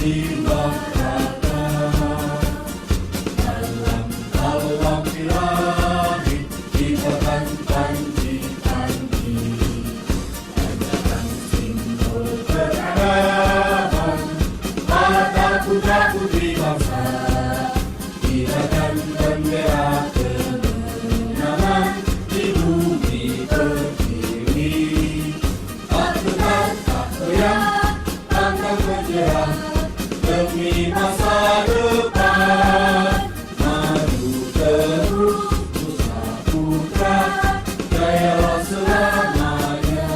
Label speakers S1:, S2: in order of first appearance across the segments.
S1: jiwa raga dalam birahi kita kan janji-janji adakan simbol peradaban pada putra-putri bangsa kita kan bendera kemenangan di bumi pertiwi tak tegar tak goyah pantang menyerah demi masa depan maju terus Nusa Putra jayalah selamanya.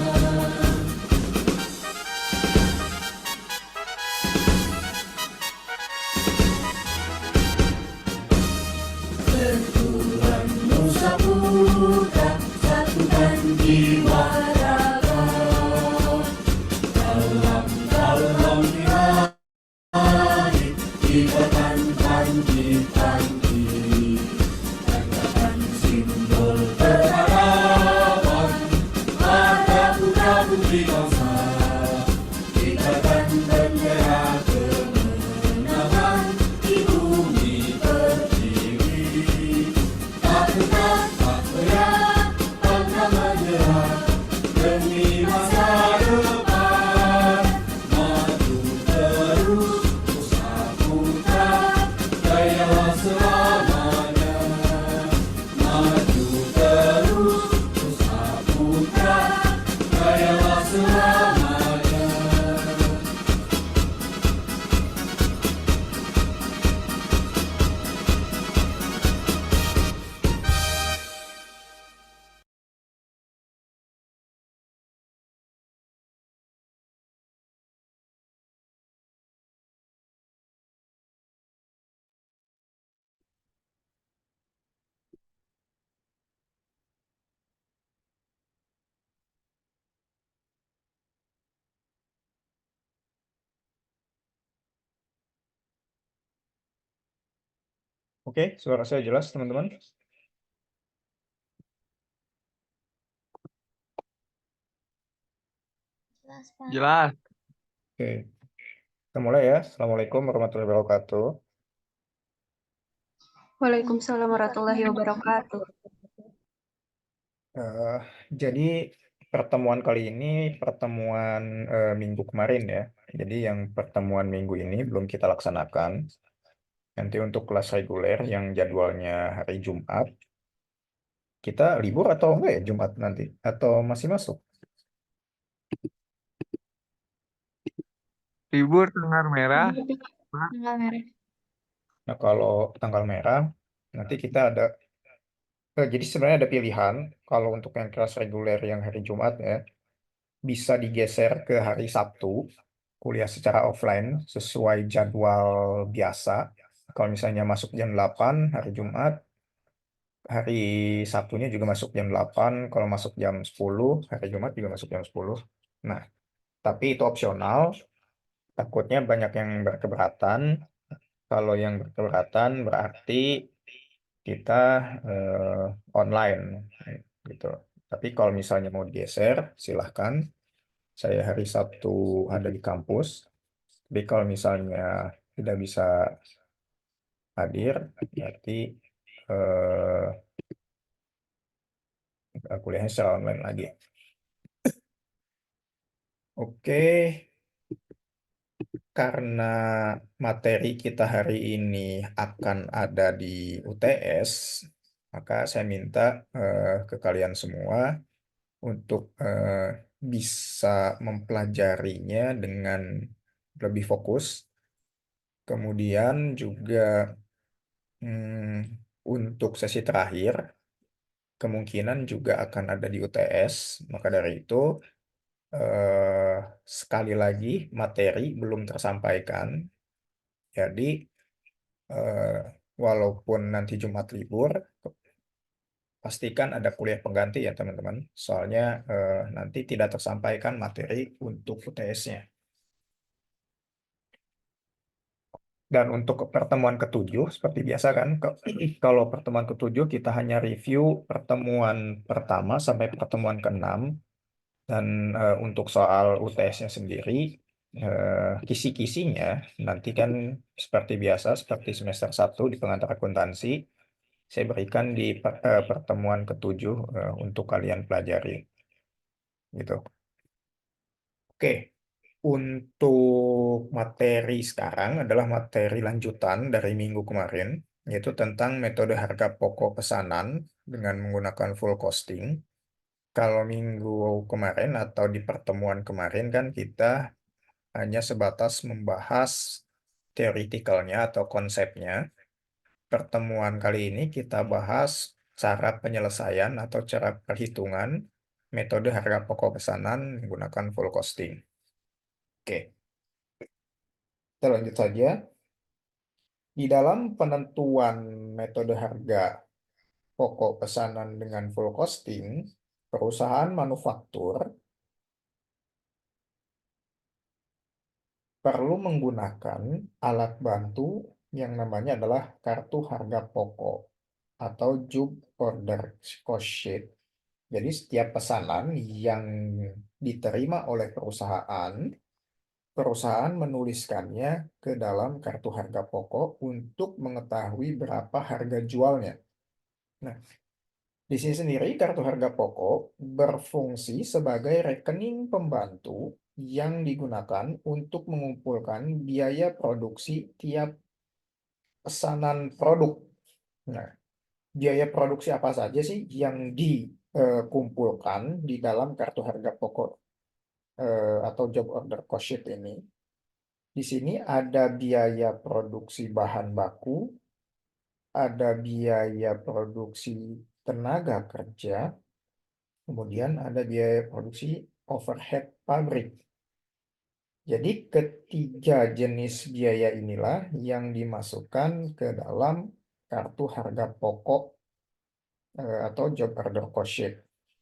S1: Benturan Nusa Putra satukan jiwa raga dalam birahi kita kan janji-janji adakan simbol peradaban pada putra-putri bangsa kita kan bendera kemenangan di bumi pertiwi tak tegar tak goyah pantang menyerah demi masa depan maju terus Nusa Putra jayalah selamanya maju terus Nusa Putra jayalah selamanya.
S2: Oke, suara saya jelas, teman-teman.
S3: Jelas, Pak.
S4: Jelas.
S2: Oke, kita mulai ya. Assalamualaikum warahmatullahi wabarakatuh.
S5: Waalaikumsalam warahmatullahi wabarakatuh.
S2: Eh, jadi pertemuan kali ini pertemuan minggu kemarin ya. Jadi yang pertemuan minggu ini belum kita laksanakan. Nanti untuk kelas reguler yang jadwalnya hari Jumat, kita libur atau enggak ya Jumat nanti? Atau masih masuk?
S4: Libur tanggal merah.
S3: Tanggal merah.
S2: Nah, kalau tanggal merah, nanti kita ada, jadi sebenarnya ada pilihan, kalau untuk yang kelas reguler yang hari Jumat ya, bisa digeser ke hari Sabtu, kuliah secara offline, sesuai jadwal biasa. Kalau misalnya masuk jam 8 hari Jumat, hari Sabtunya juga masuk jam 8, kalau masuk jam 10, hari Jumat juga masuk jam 10. Nah, tapi itu opsional, takutnya banyak yang berkeberatan. Kalau yang berkeberatan berarti kita online gitu. Tapi kalau misalnya mau digeser, silahkan. Saya hari Sabtu ada di kampus. Tapi kalau misalnya tidak bisa hadir, berarti kuliahnya secara online lagi. Oke, karena materi kita hari ini akan ada di UTS, maka saya minta ke kalian semua untuk bisa mempelajarinya dengan lebih fokus. Kemudian juga untuk sesi terakhir, kemungkinan juga akan ada di UTS. Maka dari itu, sekali lagi materi belum tersampaikan. Jadi, walaupun nanti Jumat libur, pastikan ada kuliah pengganti ya teman-teman. Soalnya nanti tidak tersampaikan materi untuk UTS-nya. Dan untuk pertemuan ketujuh, seperti biasa kan, kalau pertemuan ketujuh kita hanya review pertemuan pertama sampai pertemuan ke-6. Dan untuk soal UTS-nya sendiri, kisi-kisinya nanti kan seperti biasa, seperti semester 1 di pengantar akuntansi, saya berikan di pertemuan ketujuh untuk kalian pelajari. Gitu. Oke, untuk materi sekarang adalah materi lanjutan dari minggu kemarin, yaitu tentang metode harga pokok pesanan dengan menggunakan full costing. Kalau minggu kemarin atau di pertemuan kemarin kan kita hanya sebatas membahas teoritikalnya atau konsepnya. Pertemuan kali ini kita bahas cara penyelesaian atau cara perhitungan metode harga pokok pesanan menggunakan full costing. Oke, kita lanjut saja. Di dalam penentuan metode harga pokok pesanan dengan full costing, perusahaan manufaktur perlu menggunakan alat bantu yang namanya adalah kartu harga pokok atau job order cost sheet. Jadi setiap pesanan yang diterima oleh perusahaan, perusahaan menuliskannya ke dalam kartu harga pokok untuk mengetahui berapa harga jualnya. Nah, di sini sendiri kartu harga pokok berfungsi sebagai rekening pembantu yang digunakan untuk mengumpulkan biaya produksi tiap pesanan produk. Nah, biaya produksi apa saja sih yang dikumpulkan di dalam kartu harga pokok atau job order cost sheet ini? Di sini ada biaya produksi bahan baku, ada biaya produksi tenaga kerja, kemudian ada biaya produksi overhead pabrik. Jadi ketiga jenis biaya inilah yang dimasukkan ke dalam kartu harga pokok atau job order cost sheet.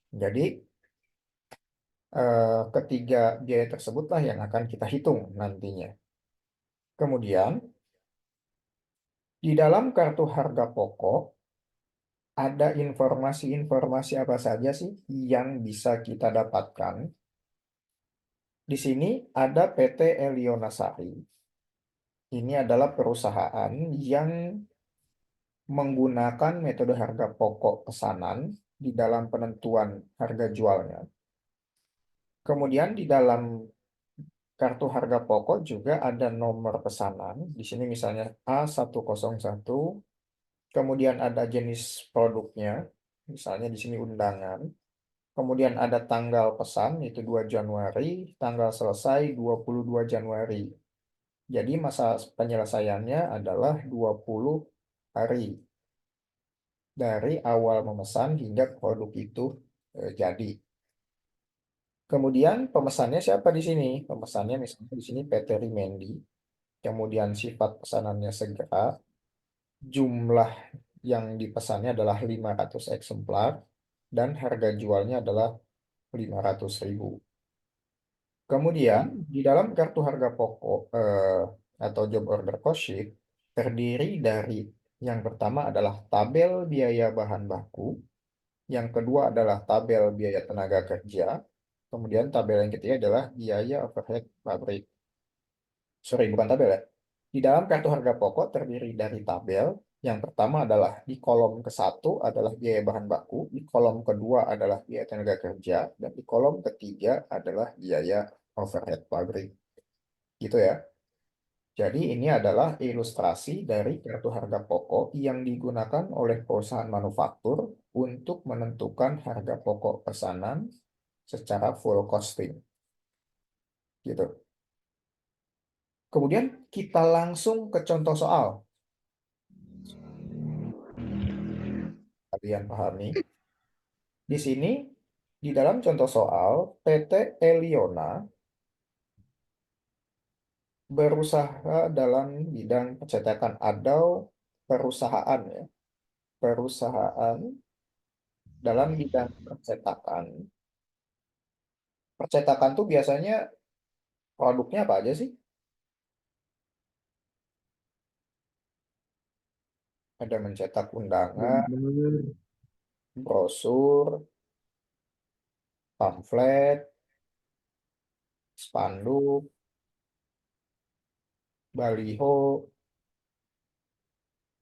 S2: Jadi ketiga biaya tersebutlah yang akan kita hitung nantinya. Kemudian di dalam kartu harga pokok ada informasi-informasi apa saja sih yang bisa kita dapatkan. Di sini ada PT Elionasari. Ini adalah perusahaan yang menggunakan metode harga pokok pesanan di dalam penentuan harga jualnya. Kemudian di dalam kartu harga pokok juga ada nomor pesanan. Di sini misalnya A101, kemudian ada jenis produknya, misalnya di sini undangan. Kemudian ada tanggal pesan, itu 2 Januari, tanggal selesai 22 Januari. Jadi masa penyelesaiannya adalah 20 hari dari awal memesan hingga produk itu jadi. Kemudian pemesannya siapa di sini? Pemesannya misalnya di sini PT Rimendi. Kemudian sifat pesanannya segera. Jumlah yang dipesannya adalah 500 eksemplar dan harga jualnya adalah 500.000. Kemudian di dalam kartu harga pokok atau job order cost sheet terdiri dari yang pertama adalah tabel biaya bahan baku, yang kedua adalah tabel biaya tenaga kerja, kemudian tabel yang ketiga adalah biaya overhead pabrik. Sorry, bukan tabel ya. Di dalam kartu harga pokok terdiri dari tabel. Yang pertama adalah di kolom ke-1 adalah biaya bahan baku, di kolom kedua adalah biaya tenaga kerja, dan di kolom ketiga adalah biaya overhead pabrik. Gitu ya. Jadi ini adalah ilustrasi dari kartu harga pokok yang digunakan oleh perusahaan manufaktur untuk menentukan harga pokok pesanan secara full costing. Gitu. Kemudian kita langsung ke contoh soal. Kalian pahami? Di sini, di dalam contoh soal, PT Eliona berusaha dalam bidang percetakan atau perusahaan ya. Perusahaan dalam bidang percetakan. Percetakan tuh biasanya produknya apa aja sih? Ada mencetak undangan, brosur, pamflet, spanduk, baliho.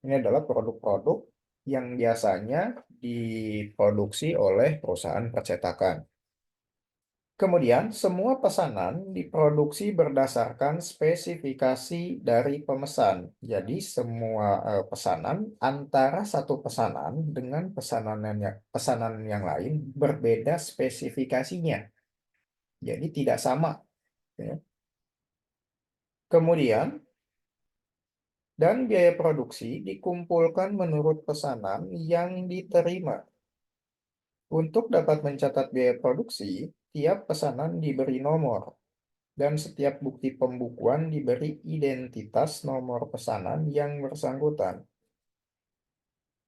S2: Ini adalah produk-produk yang biasanya diproduksi oleh perusahaan percetakan. Kemudian, semua pesanan diproduksi berdasarkan spesifikasi dari pemesan. Jadi, semua pesanan antara satu pesanan dengan pesanan yang lain berbeda spesifikasinya. Jadi, tidak sama. Ya. Kemudian, dan biaya produksi dikumpulkan menurut pesanan yang diterima. Untuk dapat mencatat biaya produksi, tiap pesanan diberi nomor, dan setiap bukti pembukuan diberi identitas nomor pesanan yang bersangkutan.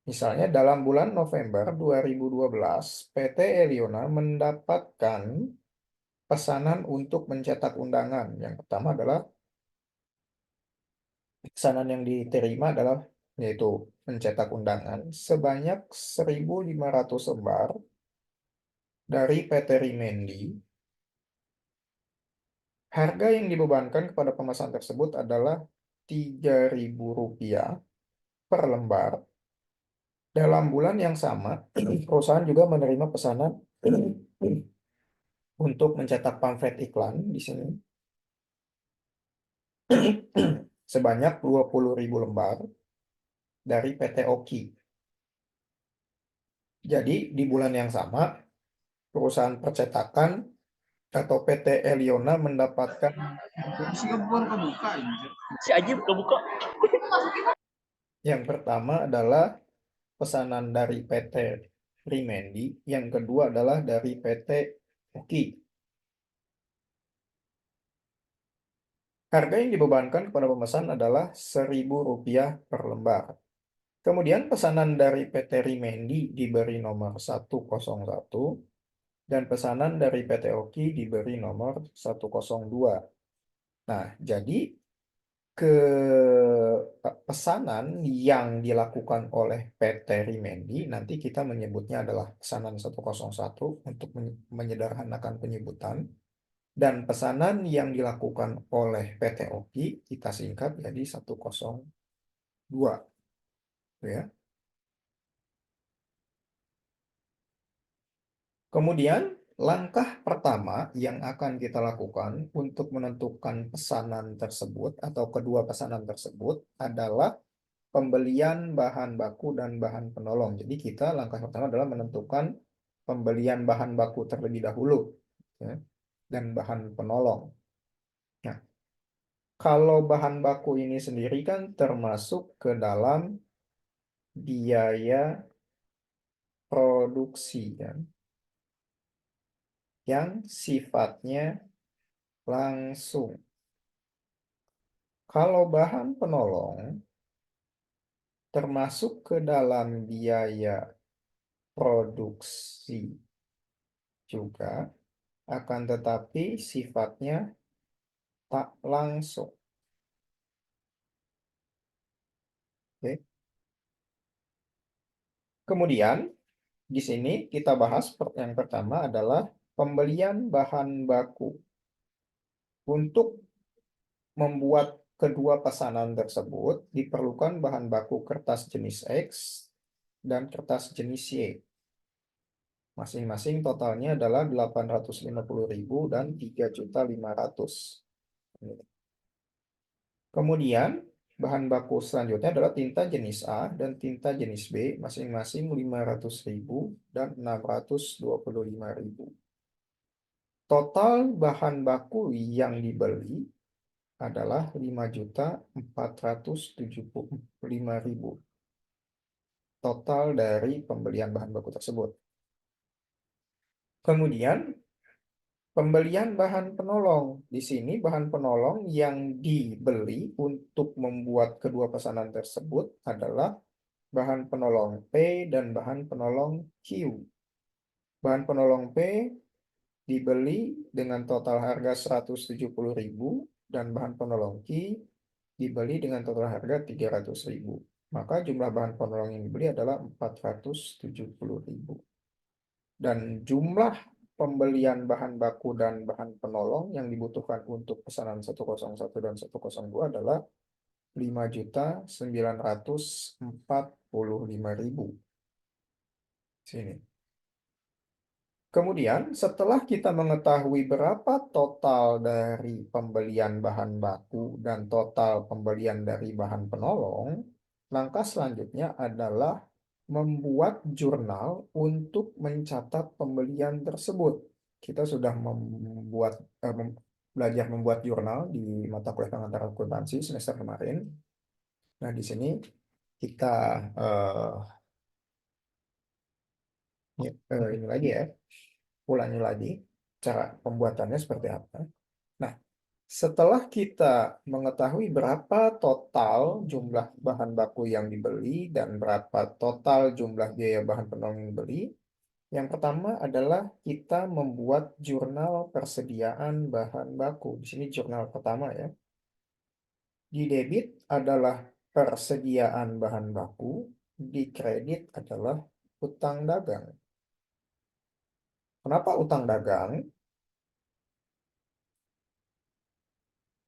S2: Misalnya dalam bulan November 2012, PT Eliona mendapatkan pesanan untuk mencetak undangan. Yang pertama adalah pesanan yang diterima adalah yaitu mencetak undangan sebanyak 1.500 lembar dari PT Rimendi. Harga yang dibebankan kepada pemesan tersebut adalah Rp3.000 per lembar. Dalam bulan yang sama, perusahaan juga menerima pesanan untuk mencetak pamflet iklan di sini sebanyak 20.000 lembar dari PT Oki. Jadi di bulan yang sama, perusahaan percetakan atau PT Eliona mendapatkan
S1: Si Ajib kebuka.
S2: yang pertama adalah pesanan dari PT Rimendi, yang kedua adalah dari PT Oki. Harga yang dibebankan kepada pemesan adalah Rp1.000 per lembar. Kemudian pesanan dari PT Rimendi diberi nomor 101 dan pesanan dari PT Oki diberi nomor 102. Nah, jadi pesanan yang dilakukan oleh PT Rimendi nanti kita menyebutnya adalah pesanan 101 untuk menyederhanakan penyebutan, dan pesanan yang dilakukan oleh PT Oki kita singkat jadi 102, ya. Kemudian langkah pertama yang akan kita lakukan untuk menentukan pesanan tersebut atau kedua pesanan tersebut adalah pembelian bahan baku dan bahan penolong. Jadi kita langkah pertama adalah menentukan pembelian bahan baku terlebih dahulu, ya, dan bahan penolong. Nah, kalau bahan baku ini sendiri kan termasuk ke dalam biaya produksi, kan, yang sifatnya langsung. Kalau bahan penolong termasuk ke dalam biaya produksi juga, akan tetapi sifatnya tak langsung. Oke. Kemudian di sini kita bahas yang pertama adalah pembelian bahan baku. Untuk membuat kedua pesanan tersebut diperlukan bahan baku kertas jenis X dan kertas jenis Y. Masing-masing totalnya adalah 850.000 dan 3.500.000. Kemudian bahan baku selanjutnya adalah tinta jenis A dan tinta jenis B, masing-masing 500.000 dan 625.000. Total bahan baku yang dibeli adalah 5.475.000. Total dari pembelian bahan baku tersebut. Kemudian pembelian bahan penolong. Di sini bahan penolong yang dibeli untuk membuat kedua pesanan tersebut adalah bahan penolong P dan bahan penolong Q. Bahan penolong P dibeli dengan total harga 170.000 dan bahan penolong Q dibeli dengan total harga 300.000. Maka jumlah bahan penolong yang dibeli adalah 470.000. Dan jumlah pembelian bahan baku dan bahan penolong yang dibutuhkan untuk pesanan 101 dan 102 adalah 5.945.000. Sini. Kemudian, setelah kita mengetahui berapa total dari pembelian bahan baku dan total pembelian dari bahan penolong, langkah selanjutnya adalah membuat jurnal untuk mencatat pembelian tersebut. Kita sudah belajar membuat jurnal di mata kuliah pengantar akuntansi semester kemarin. Nah, di sini kita ini lagi ya, ulangi lagi cara pembuatannya seperti apa. Nah, setelah kita mengetahui berapa total jumlah bahan baku yang dibeli dan berapa total jumlah biaya bahan penolong yang dibeli, yang pertama adalah kita membuat jurnal persediaan bahan baku. Di sini jurnal pertama ya. Di debit adalah persediaan bahan baku, di kredit adalah utang dagang. Kenapa utang dagang?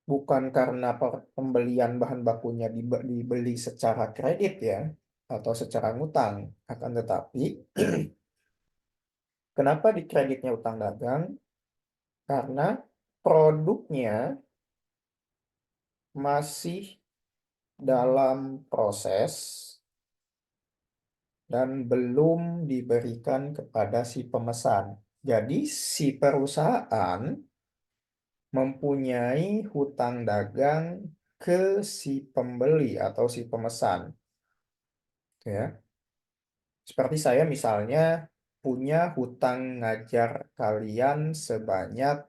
S2: Bukan karena pembelian bahan bakunya dibeli secara kredit ya, atau secara ngutang. Akan tetapi, kenapa di kreditnya utang dagang? Karena produknya masih dalam proses dan belum diberikan kepada si pemesan. Jadi si perusahaan mempunyai hutang dagang ke si pembeli atau si pemesan. Ya. Seperti saya misalnya punya hutang ngajar kalian sebanyak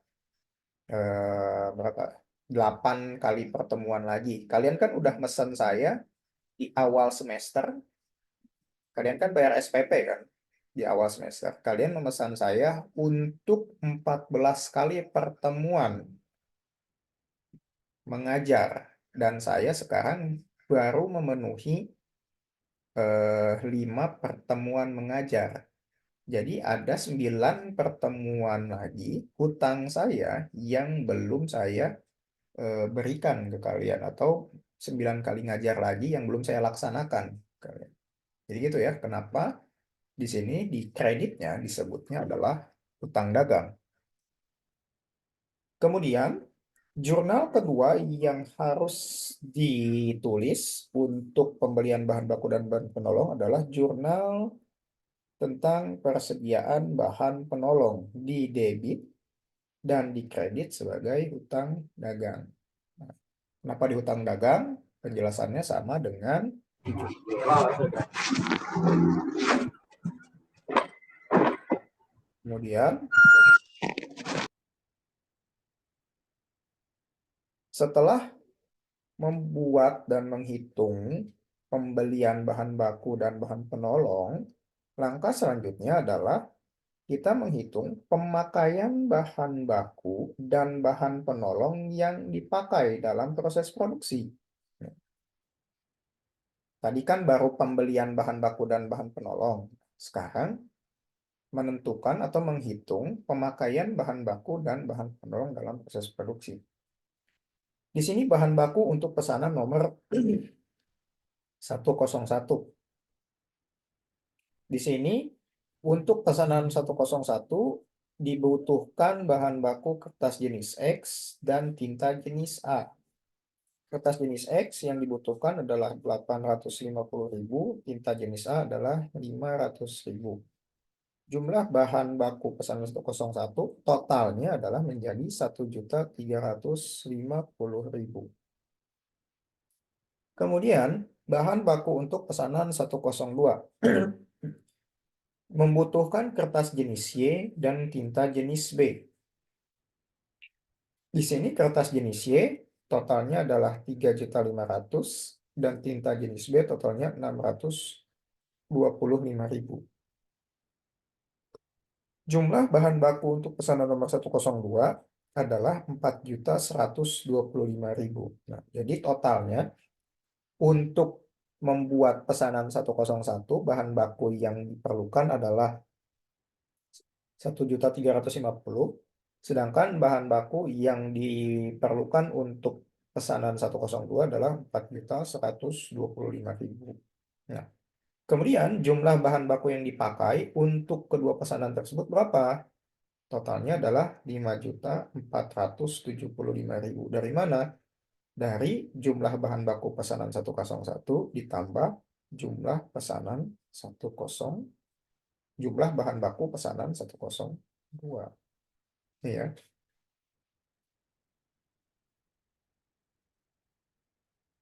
S2: berapa? 8 kali pertemuan lagi. Kalian kan udah mesen saya di awal semester. Kalian kan bayar SPP kan di awal semester. Kalian memesan saya untuk 14 kali pertemuan mengajar. Dan saya sekarang baru memenuhi 5 pertemuan mengajar. Jadi ada 9 pertemuan lagi hutang saya yang belum saya berikan ke kalian. Atau 9 kali ngajar lagi yang belum saya laksanakan. Jadi gitu ya, kenapa di sini di kreditnya disebutnya adalah hutang dagang. Kemudian, jurnal kedua yang harus ditulis untuk pembelian bahan baku dan bahan penolong adalah jurnal tentang persediaan bahan penolong di debit dan di kredit sebagai hutang dagang. Nah, kenapa di hutang dagang? Penjelasannya sama dengan di kemudian, setelah membuat dan menghitung pembelian bahan baku dan bahan penolong, langkah selanjutnya adalah kita menghitung pemakaian bahan baku dan bahan penolong yang dipakai dalam proses produksi. Tadi kan baru pembelian bahan baku dan bahan penolong. Sekarang menentukan atau menghitung pemakaian bahan baku dan bahan penolong dalam proses produksi. Di sini bahan baku untuk pesanan nomor 101. Di sini untuk pesanan 101 dibutuhkan bahan baku kertas jenis X dan tinta jenis A. Kertas jenis X yang dibutuhkan adalah 850.000, tinta jenis A adalah 500.000. Jumlah bahan baku pesanan 101 totalnya adalah menjadi 1.350.000. Kemudian bahan baku untuk pesanan 102 membutuhkan kertas jenis Y dan tinta jenis B. Di sini kertas jenis Y totalnya adalah 3.500.000 dan tinta jenis B totalnya 625.000. Jumlah bahan baku untuk pesanan nomor 102 adalah 4.125.000. Nah, jadi totalnya untuk membuat pesanan 101 bahan baku yang diperlukan adalah 1.350.000. Sedangkan bahan baku yang diperlukan untuk pesanan 102 adalah 4.125.000. Nah, kemudian jumlah bahan baku yang dipakai untuk kedua pesanan tersebut berapa? Totalnya adalah 5.475.000. Dari mana? Dari jumlah bahan baku pesanan 101 ditambah jumlah pesanan 10, jumlah bahan baku pesanan 102. Ya.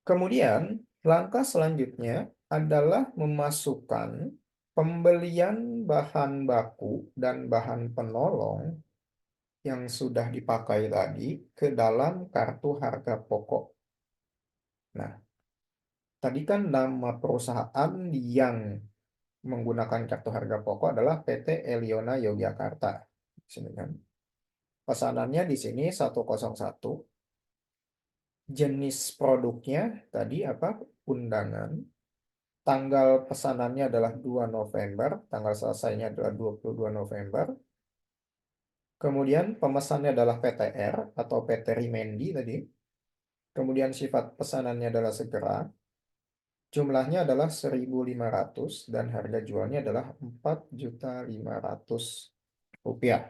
S2: Kemudian, langkah selanjutnya adalah memasukkan pembelian bahan baku dan bahan penolong yang sudah dipakai tadi ke dalam kartu harga pokok. Nah, tadi kan nama perusahaan yang menggunakan kartu harga pokok adalah PT Eliona Yogyakarta. Sini kan. Pesanannya di sini 101. Jenis produknya tadi apa? Undangan. Tanggal pesanannya adalah 2 November, tanggal selesainya adalah 22 November. Kemudian pemesannya adalah PTR atau PT Rimendi tadi. Kemudian sifat pesanannya adalah segera. Jumlahnya adalah 1.500 dan harga jualnya adalah 4.500.000 rupiah.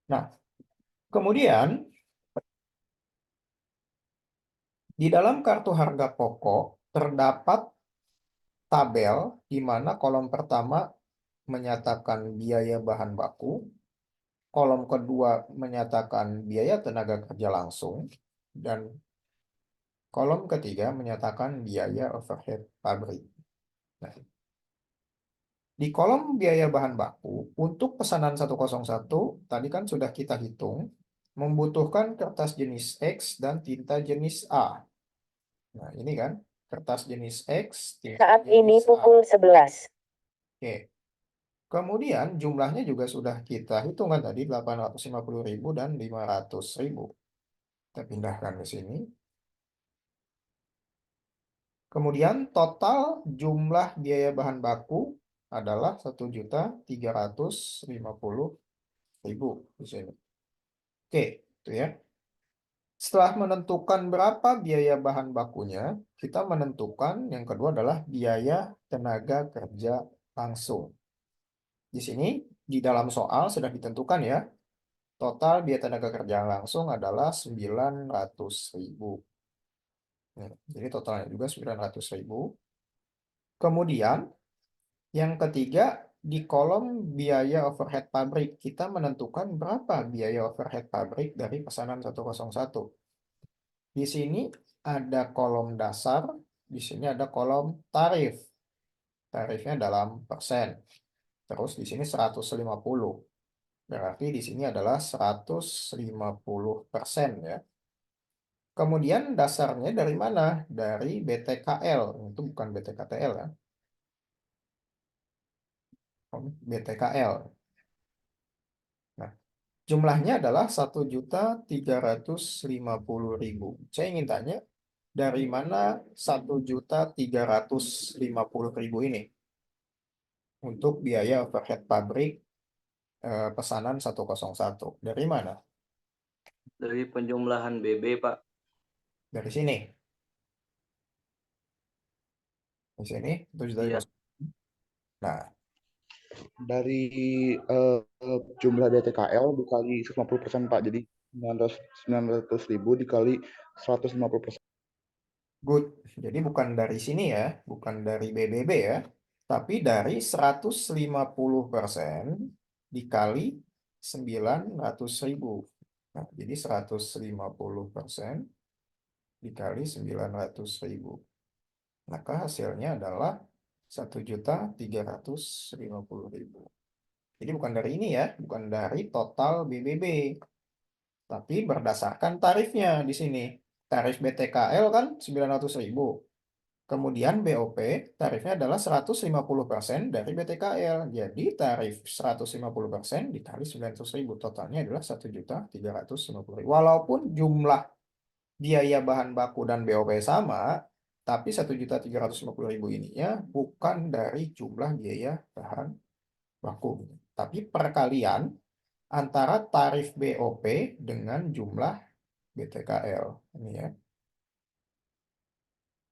S2: Nah, kemudian di dalam kartu harga pokok terdapat tabel di mana kolom pertama menyatakan biaya bahan baku, kolom kedua menyatakan biaya tenaga kerja langsung, dan kolom ketiga menyatakan biaya overhead pabrik. Nah, di kolom biaya bahan baku, untuk pesanan 101, tadi kan sudah kita hitung, membutuhkan kertas jenis X dan tinta jenis A. Nah, ini kan, kertas jenis X, tinta
S4: Saat ini
S2: jenis A.
S4: pukul 11.
S2: Oke. Kemudian jumlahnya juga sudah kita hitung kan tadi, 850.000 dan 500.000. Kita pindahkan ke sini. Kemudian total jumlah biaya bahan baku adalah 1.350.000 di sini. Oke, itu ya. Setelah menentukan berapa biaya bahan bakunya, kita menentukan yang kedua adalah biaya tenaga kerja langsung. Di sini di dalam soal sudah ditentukan ya. Total biaya tenaga kerja langsung adalah 900.000. Jadi totalnya juga 900.000. Kemudian yang ketiga, di kolom biaya overhead pabrik, kita menentukan berapa biaya overhead pabrik dari pesanan 101. Di sini ada kolom dasar, di sini ada kolom tarif. Tarifnya dalam persen. Terus di sini 150. Berarti di sini adalah 150% ya. Kemudian dasarnya dari mana? Dari BTKL. Itu bukan BTKTL ya. BTKL. Nah, jumlahnya adalah 1.350.000. Saya ingin tanya, dari mana 1.350.000 ini? Untuk biaya overhead pabrik pesanan 101. Dari mana?
S6: Dari penjumlahan BB, Pak.
S2: Dari sini. Di sini, 7.000.
S6: Iya.
S2: Nah,
S7: Dari jumlah BTKL dikali 50%, Pak. Jadi 900.000 dikali 150%.
S2: good. Jadi bukan dari sini ya, bukan dari BBB ya, tapi dari 150% dikali 900.000. Nah, jadi 150% dikali 900.000. Maka hasilnya adalah 1.350.000. Jadi bukan dari ini ya, bukan dari total BBB. Tapi berdasarkan tarifnya di sini. Tarif BTKL kan 900.000. Kemudian BOP tarifnya adalah 150% dari BTKL. Jadi tarif 150% dikali 900.000. Totalnya adalah 1.350.000. Walaupun jumlah biaya bahan baku dan BOP sama, tapi 1.350.000 ininya bukan dari jumlah biaya bahan baku. tapi perkalian antara tarif BOP dengan jumlah BTKL. Ini ya.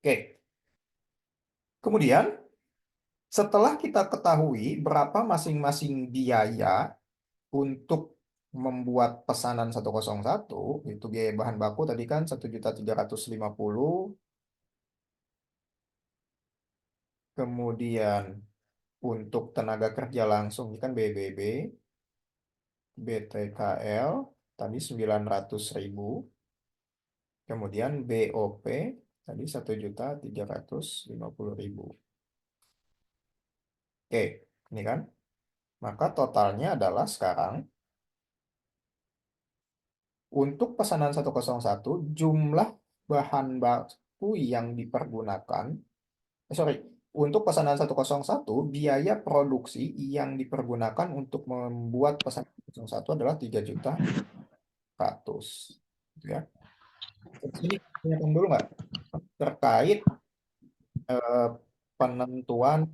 S2: Oke. Kemudian, setelah kita ketahui berapa masing-masing biaya untuk membuat pesanan 101, itu biaya bahan baku tadi kan 1.350.000. Kemudian untuk tenaga kerja langsung ini kan BBB, BTKL tadi 900.000. Kemudian BOP tadi 1.350.000. Oke, ini kan. Maka totalnya adalah sekarang untuk pesanan 101 jumlah bahan baku yang dipergunakan, untuk pesanan 101 biaya produksi yang dipergunakan untuk membuat pesanan 101 adalah 3.100.000. Gitu ya. Ini tanyakan dulu nggak terkait penentuan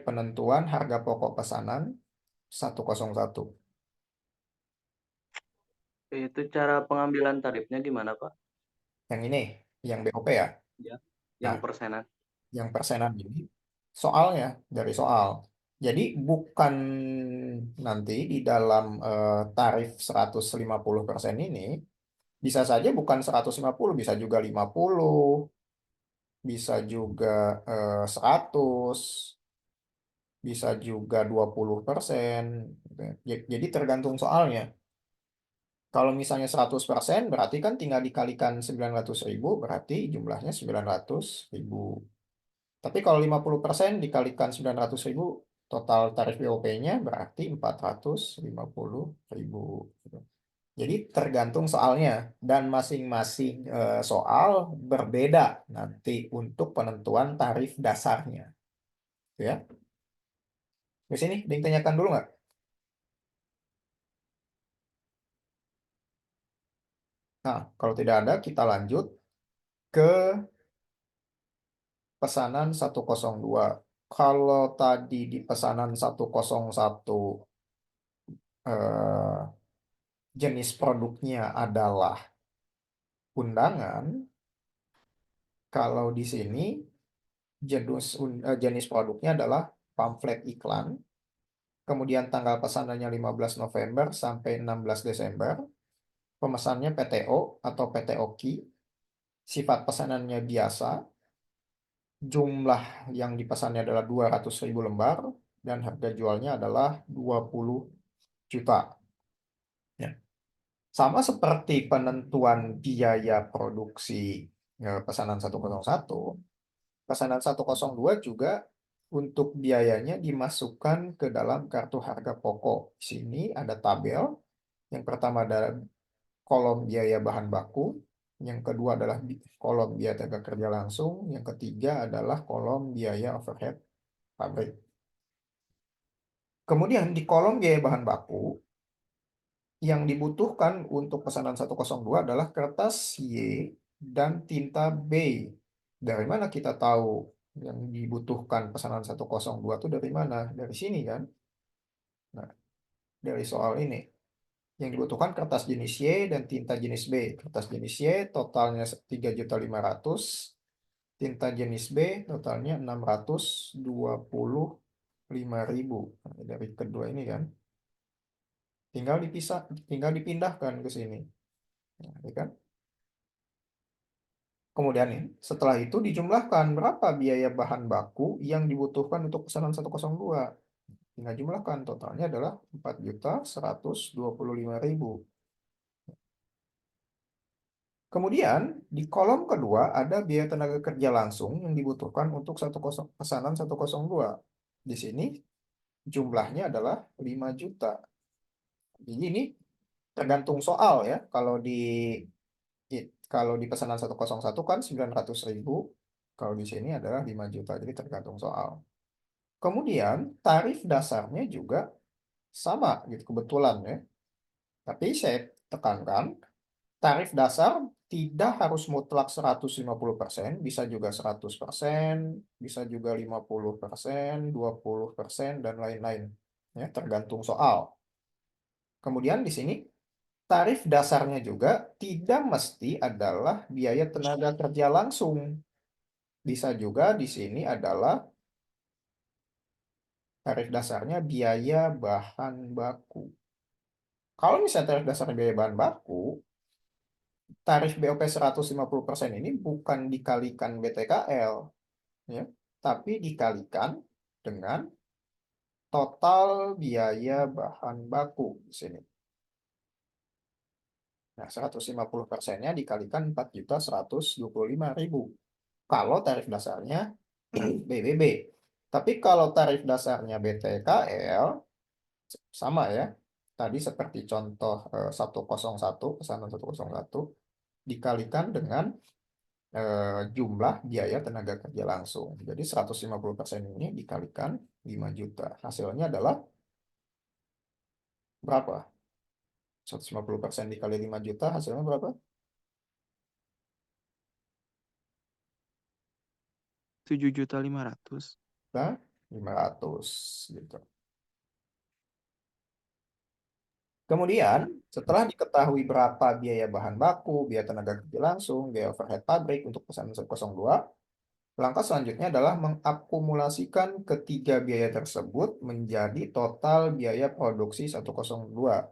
S2: penentuan harga pokok pesanan 101.
S6: Itu cara pengambilan tarifnya gimana, Pak?
S2: Yang ini, yang BOP ya.
S6: Ya, yang
S2: Nah,
S6: persenan.
S2: yang persenan ini soalnya dari soal. Jadi bukan nanti di dalam tarif 150% ini bisa saja bukan 150, bisa juga 50, bisa juga 100, bisa juga 20%. Gitu ya. Jadi tergantung soalnya. Kalau misalnya 100% berarti kan tinggal dikalikan 900.000, berarti jumlahnya 900.000. Tapi kalau 50% dikalikan 900.000, total tarif BOP-nya berarti 450.000. Gitu. Jadi tergantung soalnya, dan masing-masing soal berbeda nanti untuk penentuan tarif dasarnya. Gitu ya. Di sini, ditanyakan dulu nggak? Nah, kalau tidak ada, kita lanjut ke pesanan 102. Kalau tadi di pesanan 101 jenis produknya adalah undangan, kalau di sini jenis produknya adalah pamflet iklan, kemudian tanggal pesanannya 15 November sampai 16 Desember, pemesannya PTO atau PT Oki, sifat pesanannya biasa, jumlah yang dipesannya adalah 200.000 lembar, dan harga jualnya adalah 20 juta. Ya. Sama seperti penentuan biaya produksi pesanan 101, pesanan 102 juga untuk biayanya dimasukkan ke dalam kartu harga pokok. Di sini ada tabel. Yang pertama ada kolom biaya bahan baku, yang kedua adalah kolom biaya tenaga kerja langsung, yang ketiga adalah kolom biaya overhead pabrik. Kemudian di kolom biaya bahan baku, yang dibutuhkan untuk pesanan 102 adalah kertas Y dan tinta B. Dari mana kita tahu yang dibutuhkan pesanan 102 itu dari mana? Dari sini kan? Nah, dari soal ini. Yang dibutuhkan kertas jenis Y dan tinta jenis B. Kertas jenis Y totalnya 3.500.000, tinta jenis B totalnya 625.000. Nah, dari kedua ini kan. Tinggal dipindahkan ke sini. Nah, ini kan. Kemudian nih, setelah itu dijumlahkan berapa biaya bahan baku yang dibutuhkan untuk pesanan 102. Tinggal jumlahkan, totalnya adalah 4.125.000. Kemudian di kolom kedua ada biaya tenaga kerja langsung yang dibutuhkan untuk pesanan 102. Di sini jumlahnya adalah 5 juta. Jadi ini tergantung soal ya. Kalau di pesanan 101 kan 900.000. Kalau di sini adalah 5 juta. Jadi tergantung soal. Kemudian tarif dasarnya juga sama gitu kebetulan ya. Tapi saya tekankan tarif dasar tidak harus mutlak 150%, bisa juga 100%, bisa juga 50%, 20%, dan lain-lain. Ya, tergantung soal. Kemudian di sini tarif dasarnya juga tidak mesti adalah biaya tenaga kerja langsung. Bisa juga di sini adalah tarif dasarnya biaya bahan baku. Kalau misalnya tarif dasarnya biaya bahan baku, tarif BOP 150% ini bukan dikalikan BTKL, ya, tapi dikalikan dengan total biaya bahan baku di sini. Nah, 150%-nya dikalikan 4.125.000 kalau tarif dasarnya BBB. Tapi kalau tarif dasarnya BTKL, sama ya. Tadi seperti contoh 101, pesanan 101, dikalikan dengan jumlah biaya tenaga kerja langsung. Jadi 150% ini dikalikan 5 juta. Hasilnya adalah berapa? 150% dikali 5 juta, hasilnya berapa?
S4: 7.500.000.
S2: Nah, 500 gitu. Kemudian, setelah diketahui berapa biaya bahan baku, biaya tenaga kerja langsung, biaya overhead pabrik untuk pesanan 102, langkah selanjutnya adalah mengakumulasikan ketiga biaya tersebut menjadi total biaya produksi 102.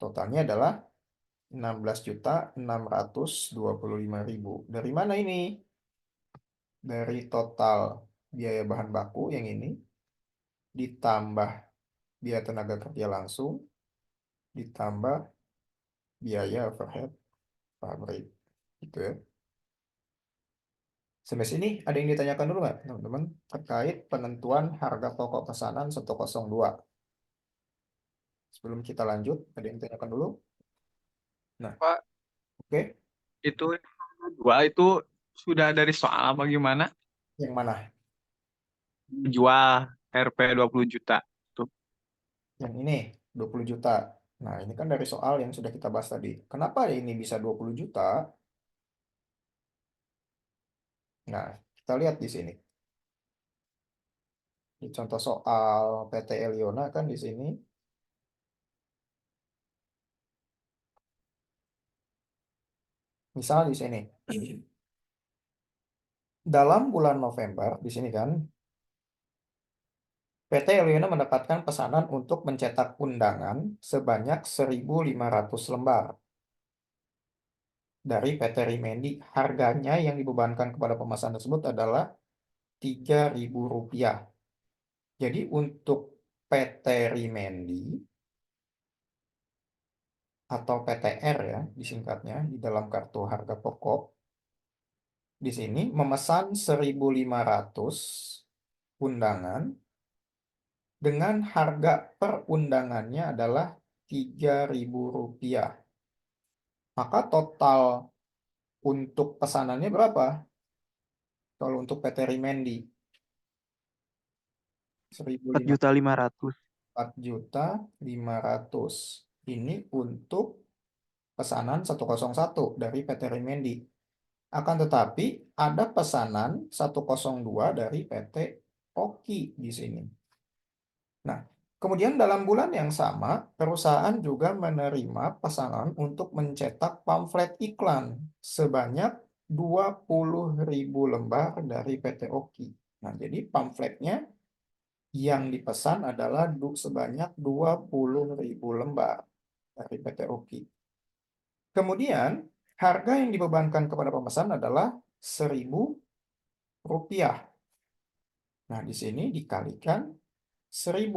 S2: Totalnya adalah 16.625.000. Dari mana ini? Dari total biaya bahan baku yang ini, ditambah biaya tenaga kerja langsung, ditambah biaya overhead pabrik. Gitu ya. Sampai sini ada yang ditanyakan dulu nggak, teman-teman? Terkait penentuan harga pokok pesanan 102. Sebelum kita lanjut, ada yang ditanyakan dulu? Nah,
S4: Pak,
S2: oke.
S4: itu dua itu sudah dari soal apa gimana?
S2: Yang mana?
S4: Jual RP 20 juta. Tuh.
S2: Yang ini, 20 juta. Nah, ini kan dari soal yang sudah kita bahas tadi. Kenapa ini bisa 20 juta? Nah, kita lihat di sini. Di contoh soal PT Eliona kan di sini. Misal di sini. Dalam bulan November, di sini kan, PT Eliona mendapatkan pesanan untuk mencetak undangan sebanyak 1.500 lembar dari PT Rimendi. Harganya yang dibebankan kepada pemesan tersebut adalah Rp3.000. Jadi untuk PT Rimendi atau PTR ya disingkatnya di dalam kartu harga pokok, di sini memesan 1.500 undangan dengan harga per undangannya adalah Rp3.000. Maka total untuk pesanannya berapa? Kalau untuk PT Rimendi
S4: 4.500.000.
S2: 4.500.000. Ini untuk pesanan 101 dari PT Rimendi. Akan tetapi ada pesanan 102 dari PT Oki di sini. Nah, kemudian dalam bulan yang sama, perusahaan juga menerima pesanan untuk mencetak pamflet iklan sebanyak 20.000 lembar dari PT Oki. Nah, jadi pamfletnya yang dipesan adalah sebanyak 20.000 lembar dari PT Oki. Kemudian, harga yang dibebankan kepada pemesan adalah Rp1.000. Nah, di sini dikalikan 1.000.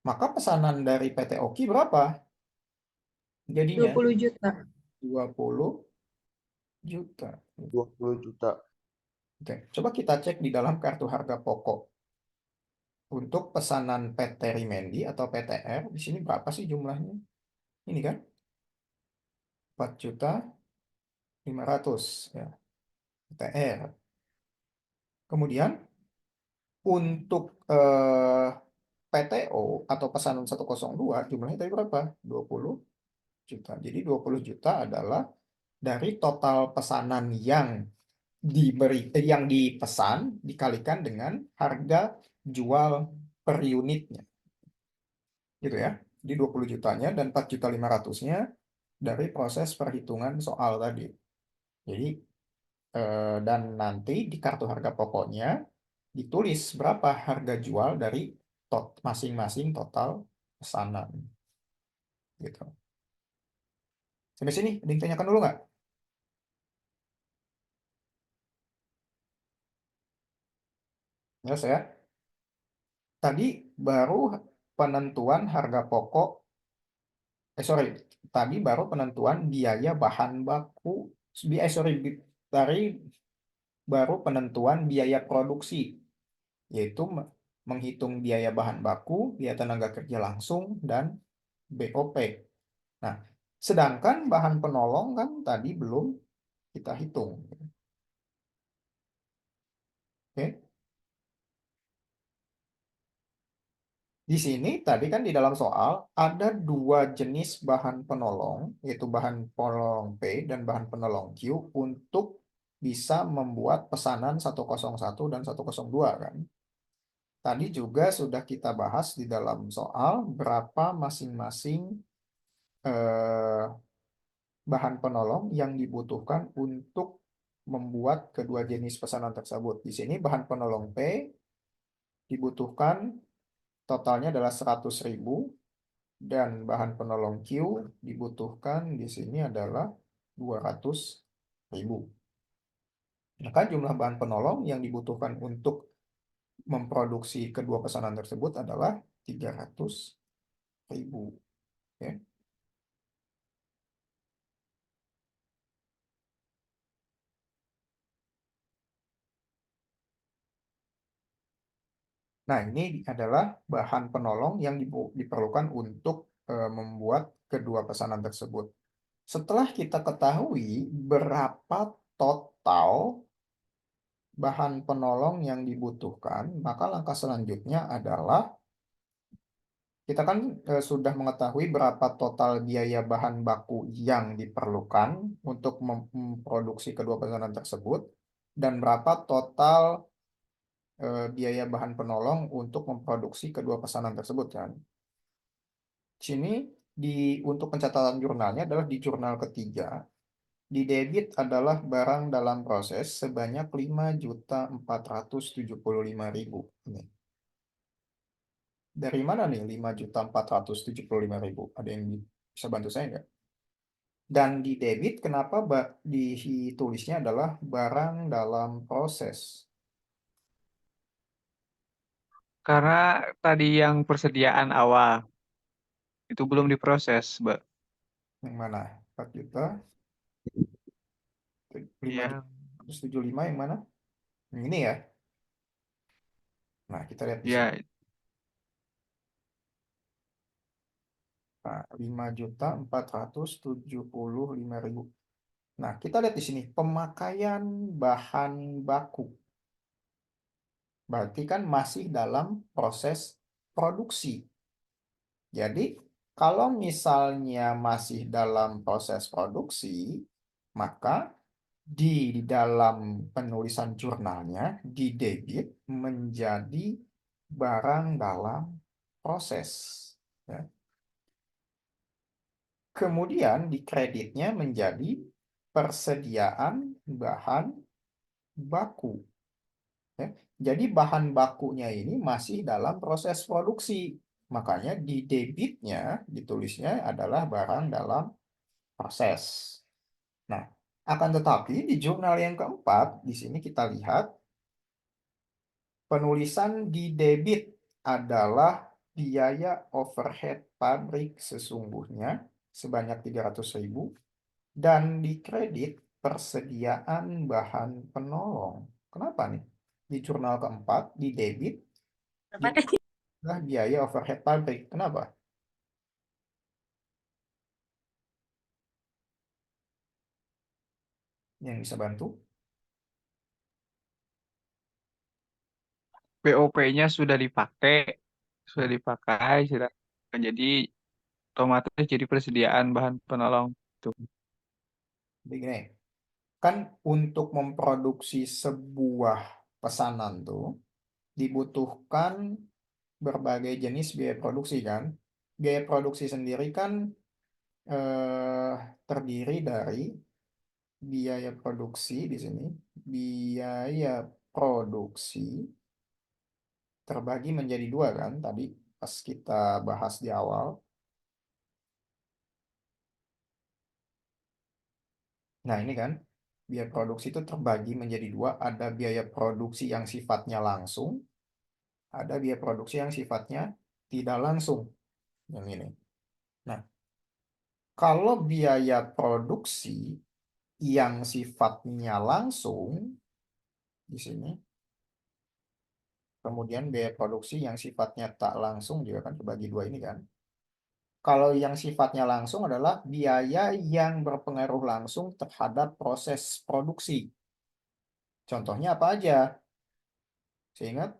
S2: Maka pesanan dari PT Oki berapa? Jadinya
S5: 20 juta.
S2: 20 juta.
S7: 20 juta.
S2: Oke, coba kita cek di dalam kartu harga pokok. Untuk pesanan PT Rimendi atau PTR, di sini berapa sih jumlahnya? Ini kan? 4.500.000 ya. PTR. Kemudian untuk PTO atau pesanan 102 jumlahnya tadi berapa? 20 juta. Jadi 20 juta adalah dari total pesanan yang yang dipesan dikalikan dengan harga jual per unitnya. Gitu ya. Di 20 jutanya dan 4.500.000-nya dari proses perhitungan soal tadi. Jadi dan nanti di kartu harga pokoknya ditulis berapa harga jual dari masing-masing total pesanan. Gitu. Sampai sini, ada yang tanyakan dulu nggak? Jelas ya? Tadi baru penentuan harga pokok, tadi baru penentuan biaya bahan baku, dari baru penentuan biaya produksi, yaitu menghitung biaya bahan baku, biaya tenaga kerja langsung, dan BOP. Nah, sedangkan bahan penolong kan tadi belum kita hitung. Oke. Di sini tadi kan di dalam soal ada dua jenis bahan penolong, yaitu bahan penolong P dan bahan penolong Q untuk bisa membuat pesanan 101 dan 102 kan. Tadi juga sudah kita bahas di dalam soal berapa masing-masing bahan penolong yang dibutuhkan untuk membuat kedua jenis pesanan tersebut. Di sini bahan penolong P dibutuhkan totalnya adalah 100.000 dan bahan penolong Q dibutuhkan di sini adalah 200.000. Maka jumlah bahan penolong yang dibutuhkan untuk memproduksi kedua pesanan tersebut adalah 300.000. Ya. Nah, ini adalah bahan penolong yang diperlukan untuk membuat kedua pesanan tersebut. Setelah kita ketahui berapa total bahan penolong yang dibutuhkan, maka langkah selanjutnya adalah kita kan sudah mengetahui berapa total biaya bahan baku yang diperlukan untuk memproduksi kedua pesanan tersebut dan berapa total biaya bahan penolong untuk memproduksi kedua pesanan tersebut kan. Sini untuk pencatatan jurnalnya adalah di jurnal ketiga. Di debit adalah barang dalam proses sebanyak 5.475.000. Ini. Dari mana nih 5.475.000? Ada yang bisa bantu saya nggak? Dan di debit kenapa ditulisnya adalah barang dalam proses?
S4: Karena tadi yang persediaan awal itu belum diproses, Mbak.
S2: Yang mana? 4 juta? 5
S4: Ya,
S2: 175 yang mana? Yang ini ya. Nah, kita lihat di sini.
S4: ya,
S2: Nah, 5.475.000. Nah, kita lihat di sini pemakaian bahan baku. Berarti kan masih dalam proses produksi. Jadi, kalau misalnya masih dalam proses produksi, maka di dalam penulisan jurnalnya di debit menjadi barang dalam proses. Ya. Kemudian di kreditnya menjadi persediaan bahan baku. Ya. Jadi bahan bakunya ini masih dalam proses produksi. Makanya di debitnya ditulisnya adalah barang dalam proses. Nah, akan tetapi di jurnal yang keempat, di sini kita lihat penulisan di debit adalah biaya overhead pabrik sesungguhnya sebanyak 300.000 dan di kredit persediaan bahan penolong. Kenapa nih? Di jurnal keempat, di debit, adalah biaya overhead pabrik. Kenapa? Yang bisa bantu?
S4: BOP-nya sudah dipakai, sudah jadi otomatis jadi persediaan bahan penolong. Tuh.
S2: Jadi gini, kan untuk memproduksi sebuah pesanan tuh dibutuhkan berbagai jenis biaya produksi kan. Biaya produksi sendiri kan terdiri dari biaya produksi di sini. Biaya produksi terbagi menjadi dua kan tadi pas kita bahas di awal. Nah, ini kan biaya produksi itu terbagi menjadi dua, ada biaya produksi yang sifatnya langsung, ada biaya produksi yang sifatnya tidak langsung. Yang ini. Nah, kalau biaya produksi yang sifatnya langsung di sini, kemudian biaya produksi yang sifatnya tak langsung juga kan terbagi dua ini kan. Kalau yang sifatnya langsung adalah biaya yang berpengaruh langsung terhadap proses produksi. Contohnya apa aja? Saya ingat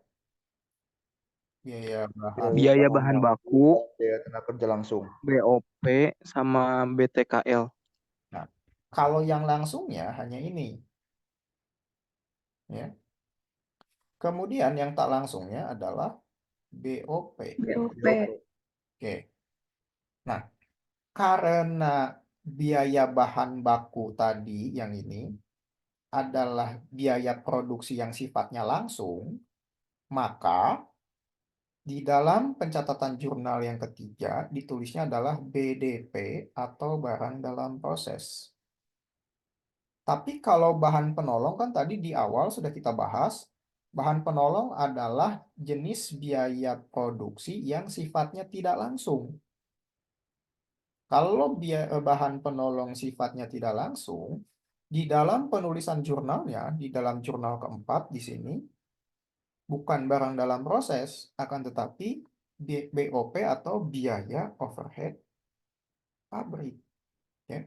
S2: biaya bahan.
S8: Biaya bahan baku,
S7: Biaya tenaga kerja langsung.
S8: BOP, sama BTKL.
S2: Nah, kalau yang langsungnya hanya ini. Ya. Kemudian yang tak langsungnya adalah BOP.
S5: BOP.
S2: Oke. Nah, karena biaya bahan baku tadi yang ini adalah biaya produksi yang sifatnya langsung, maka di dalam pencatatan jurnal yang ketiga ditulisnya adalah BDP atau barang dalam proses. Tapi kalau bahan penolong kan tadi di awal sudah kita bahas, bahan penolong adalah jenis biaya produksi yang sifatnya tidak langsung. Kalau bahan penolong sifatnya tidak langsung, di dalam penulisan jurnalnya, di dalam jurnal keempat di sini, bukan barang dalam proses, akan tetapi BOP atau biaya overhead pabrik. Ya.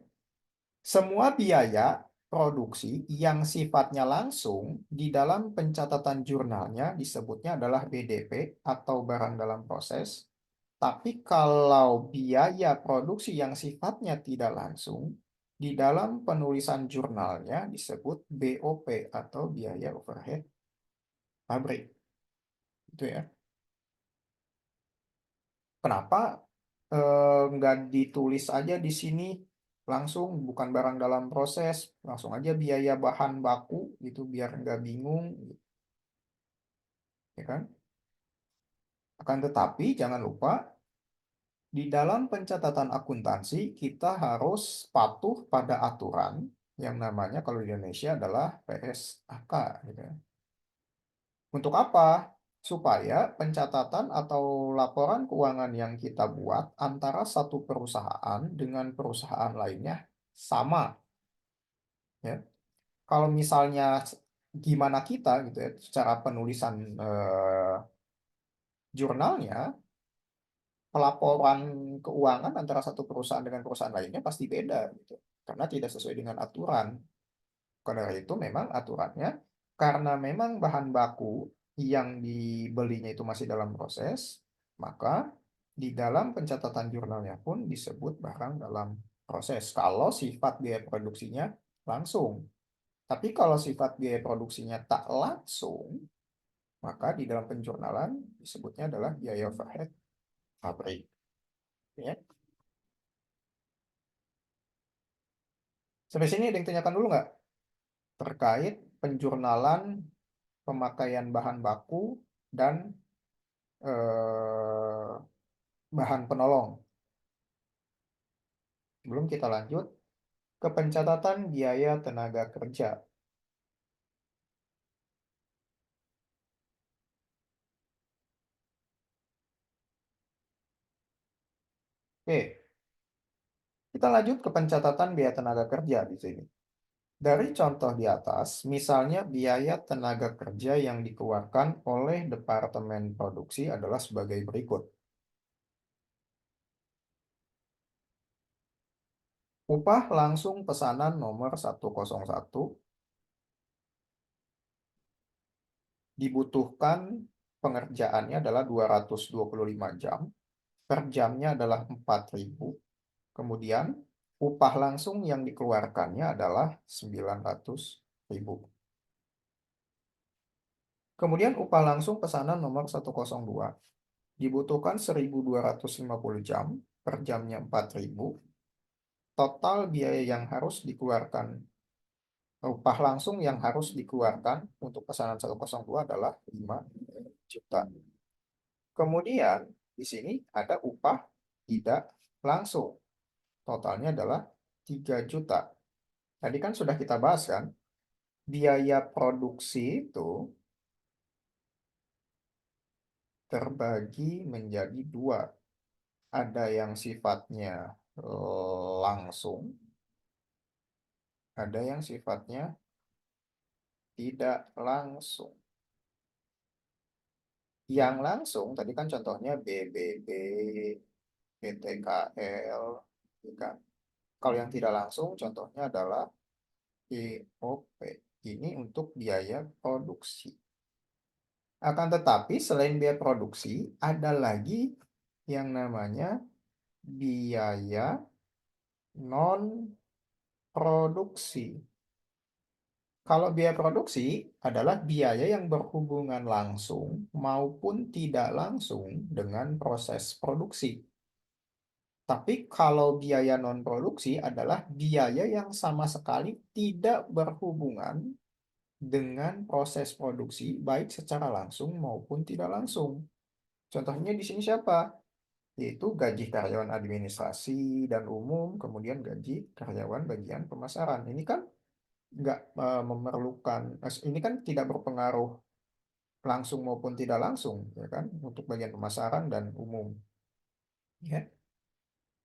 S2: Semua biaya produksi yang sifatnya langsung di dalam pencatatan jurnalnya disebutnya adalah BDP atau barang dalam proses. Tapi kalau biaya produksi yang sifatnya tidak langsung di dalam penulisan jurnalnya disebut BOP atau biaya overhead pabrik. Itu ya. Kenapa nggak ditulis aja di sini langsung bukan barang dalam proses, langsung aja biaya bahan baku gitu biar nggak bingung, ya kan? Akan tetapi jangan lupa di dalam pencatatan akuntansi kita harus patuh pada aturan yang namanya kalau di Indonesia adalah PSAK, gitu ya. Untuk apa? Supaya pencatatan atau laporan keuangan yang kita buat antara satu perusahaan dengan perusahaan lainnya sama. Ya. Kalau misalnya gimana kita gitu ya, secara penulisan jurnalnya, pelaporan keuangan antara satu perusahaan dengan perusahaan lainnya pasti beda gitu. Karena tidak sesuai dengan aturan. Karena itu memang aturannya, karena memang bahan baku yang dibelinya itu masih dalam proses, maka di dalam pencatatan jurnalnya pun disebut barang dalam proses. Kalau sifat biaya produksinya langsung. Tapi kalau sifat biaya produksinya tak langsung, maka di dalam penjurnalan disebutnya adalah biaya overhead pabrik. Ya. Sampai sini ada yang tanyakan dulu nggak? Terkait penjurnalan pemakaian bahan baku dan bahan penolong. Sebelum kita lanjut ke pencatatan biaya tenaga kerja. Oke, kita lanjut ke pencatatan biaya tenaga kerja di sini. Dari contoh di atas, misalnya biaya tenaga kerja yang dikeluarkan oleh Departemen Produksi adalah sebagai berikut. Upah langsung pesanan nomor 101 dibutuhkan pengerjaannya adalah 225 jam. per jamnya adalah 4.000. Kemudian upah langsung yang dikeluarkannya adalah 900.000. Kemudian upah langsung pesanan nomor 102. Dibutuhkan 1.250 jam, per jamnya 4.000. Total biaya yang harus dikeluarkan, upah langsung yang harus dikeluarkan untuk pesanan 102 adalah 5 juta. Kemudian di sini ada upah tidak langsung. Totalnya adalah 3 juta. Tadi kan sudah kita bahas kan, biaya produksi itu terbagi menjadi 2. Ada yang sifatnya langsung, ada yang sifatnya tidak langsung. Yang langsung tadi kan contohnya BBB, BTKL, ya kan? Kalau yang tidak langsung contohnya adalah EOP. Ini untuk biaya produksi. Akan tetapi selain biaya produksi, ada lagi yang namanya biaya non-produksi. Kalau biaya produksi adalah biaya yang berhubungan langsung maupun tidak langsung dengan proses produksi. Tapi kalau biaya non-produksi adalah biaya yang sama sekali tidak berhubungan dengan proses produksi, baik secara langsung maupun tidak langsung. Contohnya di sini siapa? Yaitu gaji karyawan administrasi dan umum, kemudian gaji karyawan bagian pemasaran. Ini kan nggak memerlukan, ini kan tidak berpengaruh langsung maupun tidak langsung, ya kan, untuk bagian pemasaran dan umum, ya,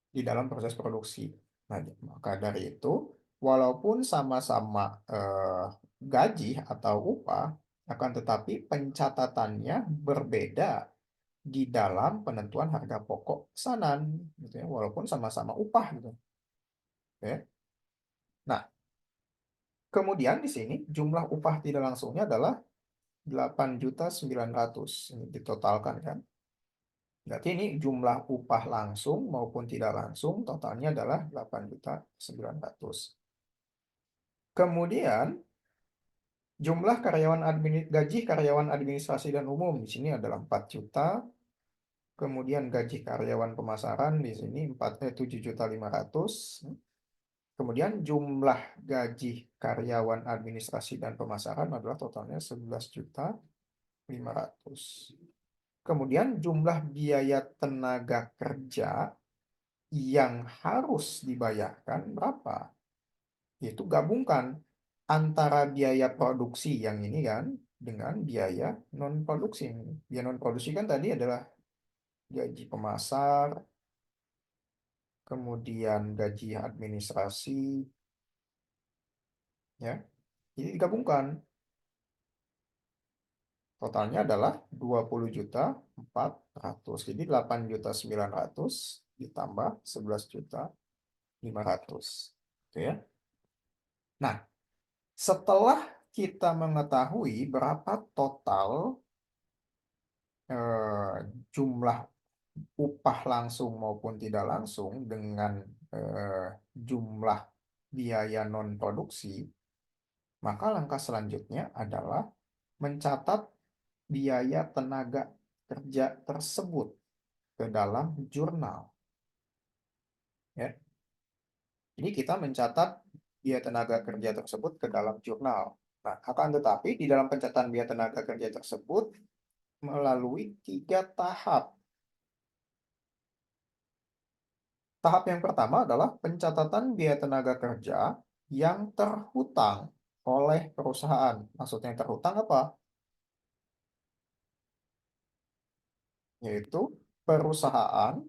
S2: di dalam proses produksi. Nah, maka dari itu, walaupun sama-sama gaji atau upah, akan tetapi pencatatannya berbeda di dalam penentuan harga pokok pesanan, gitu ya, walaupun sama-sama upah, gitu. Ya. Nah, kemudian di sini jumlah upah tidak langsungnya adalah 8.900.000. Ini ditotalkan kan. Berarti ini jumlah upah langsung maupun tidak langsung totalnya adalah 8.900.000. Kemudian jumlah gaji karyawan administrasi dan umum di sini adalah 4 juta. Kemudian gaji karyawan pemasaran di sini 7.500.000. Kemudian jumlah gaji karyawan administrasi dan pemasaran adalah totalnya 11.500.000. Kemudian jumlah biaya tenaga kerja yang harus dibayarkan berapa? Yaitu gabungkan antara biaya produksi yang ini kan dengan biaya non-produksi. Biaya non-produksi kan tadi adalah gaji pemasar, kemudian gaji administrasi, ya. Jadi digabungkan. Totalnya adalah 20.400.000. Jadi 8.900.000 ditambah 11.500.000. Oke ya. Nah, setelah kita mengetahui berapa total jumlah upah langsung maupun tidak langsung dengan jumlah biaya non-produksi, maka langkah selanjutnya adalah mencatat biaya tenaga kerja tersebut ke dalam jurnal. Ya. Jadi kita mencatat biaya tenaga kerja tersebut ke dalam jurnal. Nah, akan tetapi di dalam pencatatan biaya tenaga kerja tersebut melalui 3 tahap. Tahap yang pertama adalah pencatatan biaya tenaga kerja yang terhutang oleh perusahaan. Maksudnya yang terhutang apa? Yaitu perusahaan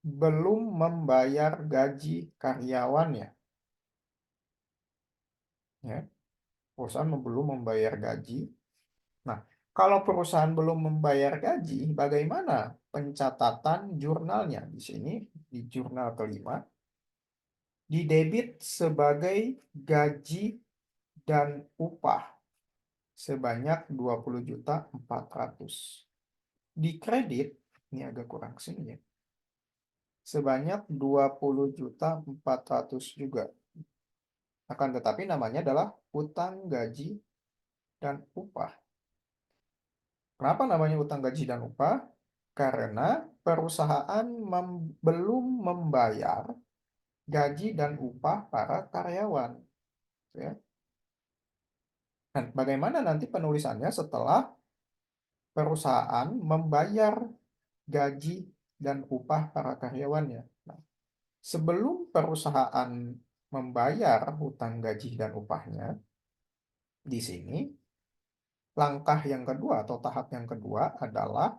S2: belum membayar gaji karyawannya. Ya, perusahaan belum membayar gaji. Nah, kalau perusahaan belum membayar gaji, bagaimana pencatatan jurnalnya? Di sini, di jurnal kelima, didebit sebagai gaji dan upah sebanyak 20.400.000. Dikredit Ini agak kurang sini ya. Sebanyak 20.400.000 juga. Akan tetapi namanya adalah utang gaji dan upah. Kenapa namanya utang gaji dan upah? Karena perusahaan belum membayar gaji dan upah para karyawan. Ya. Dan bagaimana nanti penulisannya setelah perusahaan membayar gaji dan upah para karyawannya? Nah, sebelum perusahaan membayar hutang gaji dan upahnya, di sini langkah yang kedua atau tahap yang kedua adalah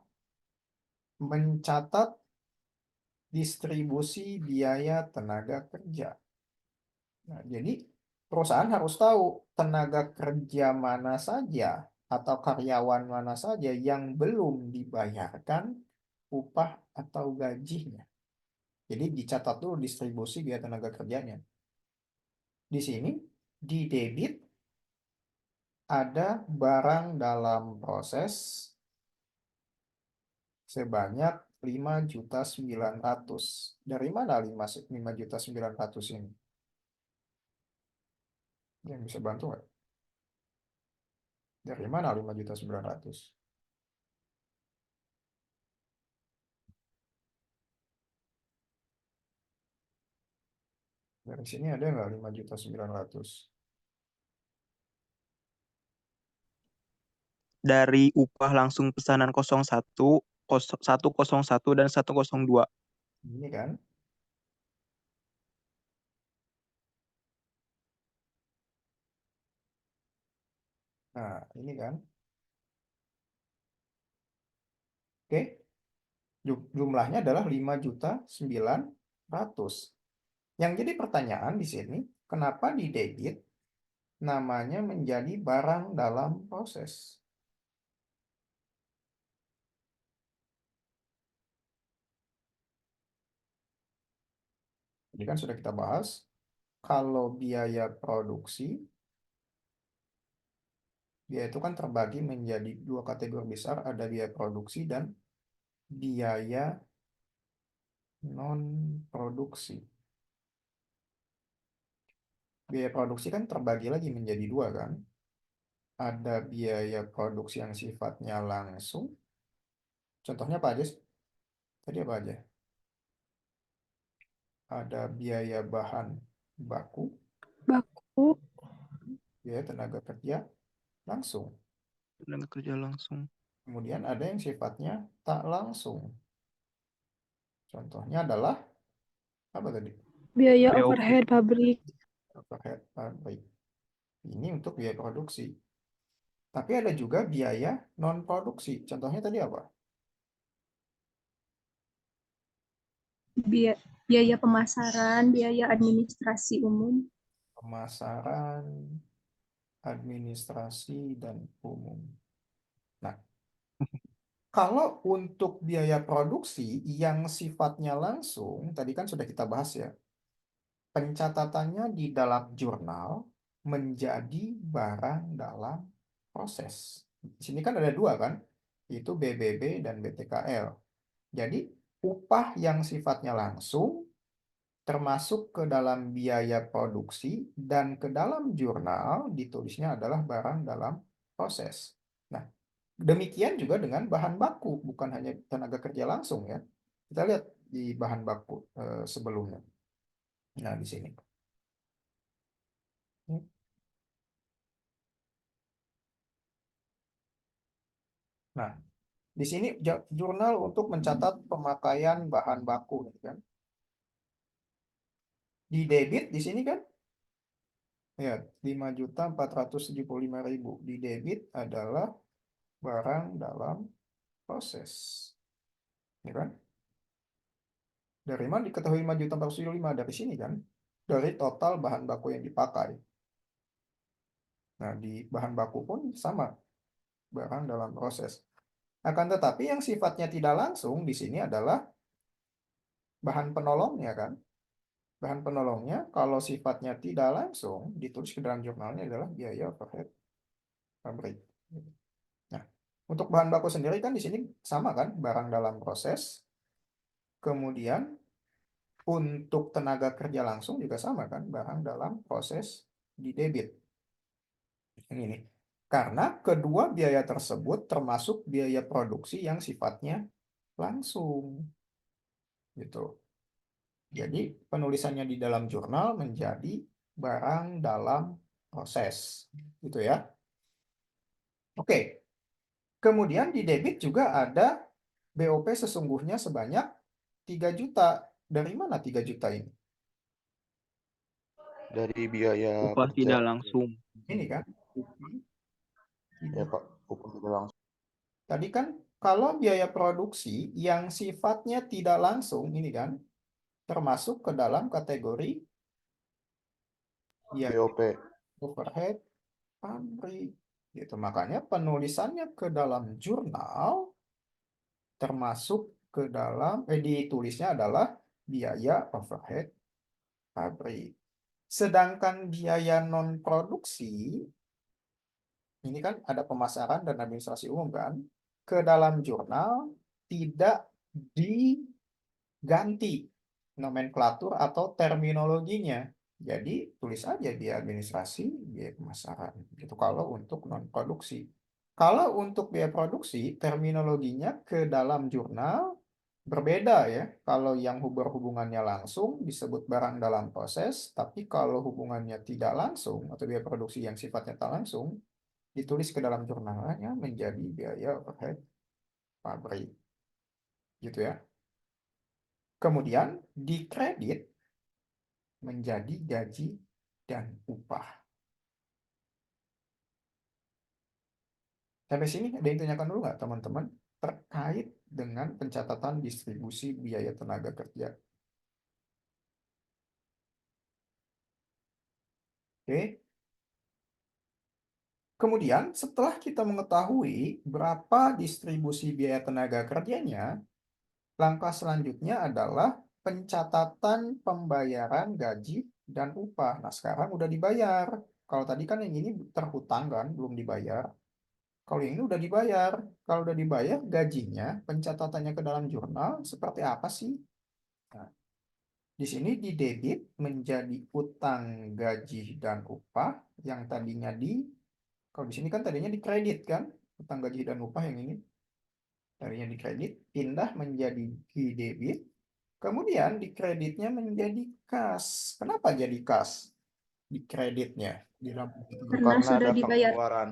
S2: mencatat distribusi biaya tenaga kerja. Nah, jadi perusahaan harus tahu tenaga kerja mana saja atau karyawan mana saja yang belum dibayarkan upah atau gajinya. Jadi dicatat dulu distribusi biaya tenaga kerjanya. Di sini di debit ada barang dalam proses sebanyak 5.900.000. Dari mana 5.900.000 ini? Yang bisa bantu nggak? Dari mana 5.900.000? Dari sini ada nggak 5.900.000?
S8: Dari upah langsung pesanan 01, 101 dan 102.
S2: Ini kan? Nah, ini kan? Oke. Jumlahnya adalah 5.900.000. Yang jadi pertanyaan di sini, kenapa di debit namanya menjadi barang dalam proses? Jadi kan sudah kita bahas, kalau biaya produksi, biaya itu kan terbagi menjadi dua kategori besar, ada biaya produksi dan biaya non-produksi. Biaya produksi kan terbagi lagi menjadi dua kan. Ada biaya produksi yang sifatnya langsung. Contohnya apa aja? Tadi apa aja? Ada biaya bahan baku,
S5: Baku,
S2: biaya tenaga kerja langsung.
S8: Tenaga kerja langsung.
S2: Kemudian ada yang sifatnya tak langsung. Contohnya adalah apa tadi?
S5: biaya
S8: BOP.
S5: overhead pabrik,
S2: Overhead pabrik. Ini untuk biaya produksi. Tapi ada juga biaya non-produksi. Contohnya tadi apa?
S5: biaya pemasaran, biaya administrasi umum.
S2: Pemasaran, administrasi, dan umum. Nah, kalau untuk biaya produksi yang sifatnya langsung, tadi kan sudah kita bahas ya, pencatatannya di dalam jurnal menjadi barang dalam proses. Di sini kan ada dua kan, itu BBB dan BTKL. Jadi upah yang sifatnya langsung termasuk ke dalam biaya produksi dan ke dalam jurnal ditulisnya adalah barang dalam proses. Nah, demikian juga dengan bahan baku, bukan hanya tenaga kerja langsung ya. Kita lihat di bahan baku sebelumnya. Nah, di sini. Nah, di sini jurnal untuk mencatat pemakaian bahan baku, gitu kan. Di debit di sini kan, ya 5.475.000 di debit adalah barang dalam proses, ya kan? Dari mana diketahui 5.475? Dari sini kan, dari total bahan baku yang dipakai. Nah, di bahan baku pun sama, barang dalam proses. Akan tetapi yang sifatnya tidak langsung di sini adalah bahan penolongnya kan. Bahan penolongnya kalau sifatnya tidak langsung ditulis ke dalam jurnalnya adalah biaya overhead pabrik. Nah, Untuk bahan baku sendiri kan di sini sama kan, barang dalam proses. Kemudian untuk tenaga kerja langsung juga sama kan, barang dalam proses di debit. Ini nih. Karena kedua biaya tersebut termasuk biaya produksi yang sifatnya langsung. Gitu. Jadi penulisannya di dalam jurnal menjadi barang dalam proses. Gitu ya. Oke. Kemudian di debit juga ada BOP sesungguhnya sebanyak 3 juta. Dari mana 3 juta ini?
S7: Dari biaya
S8: Upah
S7: kerja.
S8: tidak langsung.
S2: Ini kan. Upah.
S7: Ya Pak, upah tidak langsung.
S2: Tadi kan kalau biaya produksi yang sifatnya tidak langsung ini kan termasuk ke dalam kategori ya
S7: BOP.
S2: overhead pabrik gitu. Makanya penulisannya ke dalam jurnal termasuk ke dalam ditulisnya adalah biaya overhead pabrik. Sedangkan biaya non produksi ini kan ada pemasaran dan administrasi umum kan ke dalam jurnal tidak diganti nomenklatur atau terminologinya. Jadi tulis aja biaya administrasi, biaya pemasaran gitu kalau untuk non produksi. Kalau untuk biaya produksi terminologinya ke dalam jurnal berbeda ya. Kalau yang berhubungannya langsung disebut barang dalam proses, tapi kalau hubungannya tidak langsung atau biaya produksi yang sifatnya tak langsung ditulis ke dalam jurnalnya menjadi biaya overhead pabrik. Gitu ya. Kemudian dikredit menjadi gaji dan upah. Sampai sini ada yang tanyakan dulu nggak teman-teman terkait dengan pencatatan distribusi biaya tenaga kerja? Oke. Kemudian setelah kita mengetahui berapa distribusi biaya tenaga kerjanya, langkah selanjutnya adalah pencatatan pembayaran gaji dan upah. Nah, sekarang udah dibayar. Kalau tadi kan yang ini terhutang kan, belum dibayar. Kalau yang ini udah dibayar. Kalau udah dibayar, gajinya, pencatatannya ke dalam jurnal seperti apa sih? Nah, di sini di debit menjadi utang gaji dan upah yang tadinya kalau di sini kan tadinya di kredit kan, utang gaji dan upah yang ini tadinya di kredit pindah menjadi di debit, kemudian di kreditnya menjadi kas. Kenapa jadi kas? Di kreditnya di dalam
S5: Karena sudah
S7: ada
S5: dibayar.
S7: pengeluaran.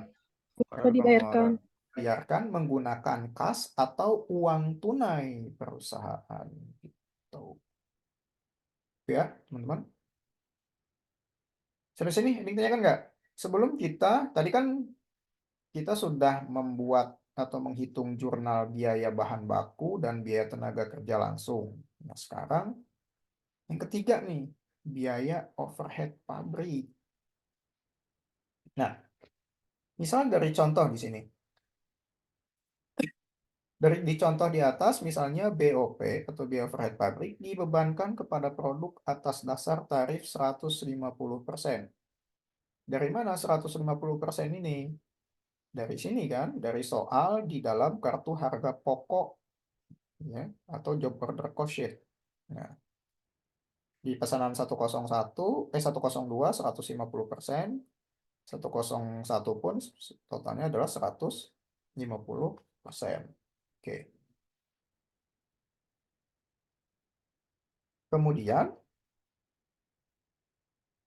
S5: Sudah dibayarkan.
S2: biarkan menggunakan kas atau uang tunai perusahaan gitu. Ya, teman-teman. Sampai sini ada yang tanyakan nggak? Sebelum tadi kan kita sudah membuat atau menghitung jurnal biaya bahan baku dan biaya tenaga kerja langsung. Nah, sekarang yang ketiga nih, biaya overhead pabrik. Nah, misal dari contoh di sini. Di contoh di atas, misalnya BOP atau biaya overhead pabrik dibebankan kepada produk atas dasar tarif 150%. Dari mana 150% ini? Dari sini kan, dari soal di dalam kartu harga pokok ya, atau job order cost sheet. Nah, di pesanan 102 150%, 101 pun totalnya adalah 150%. Oke. Kemudian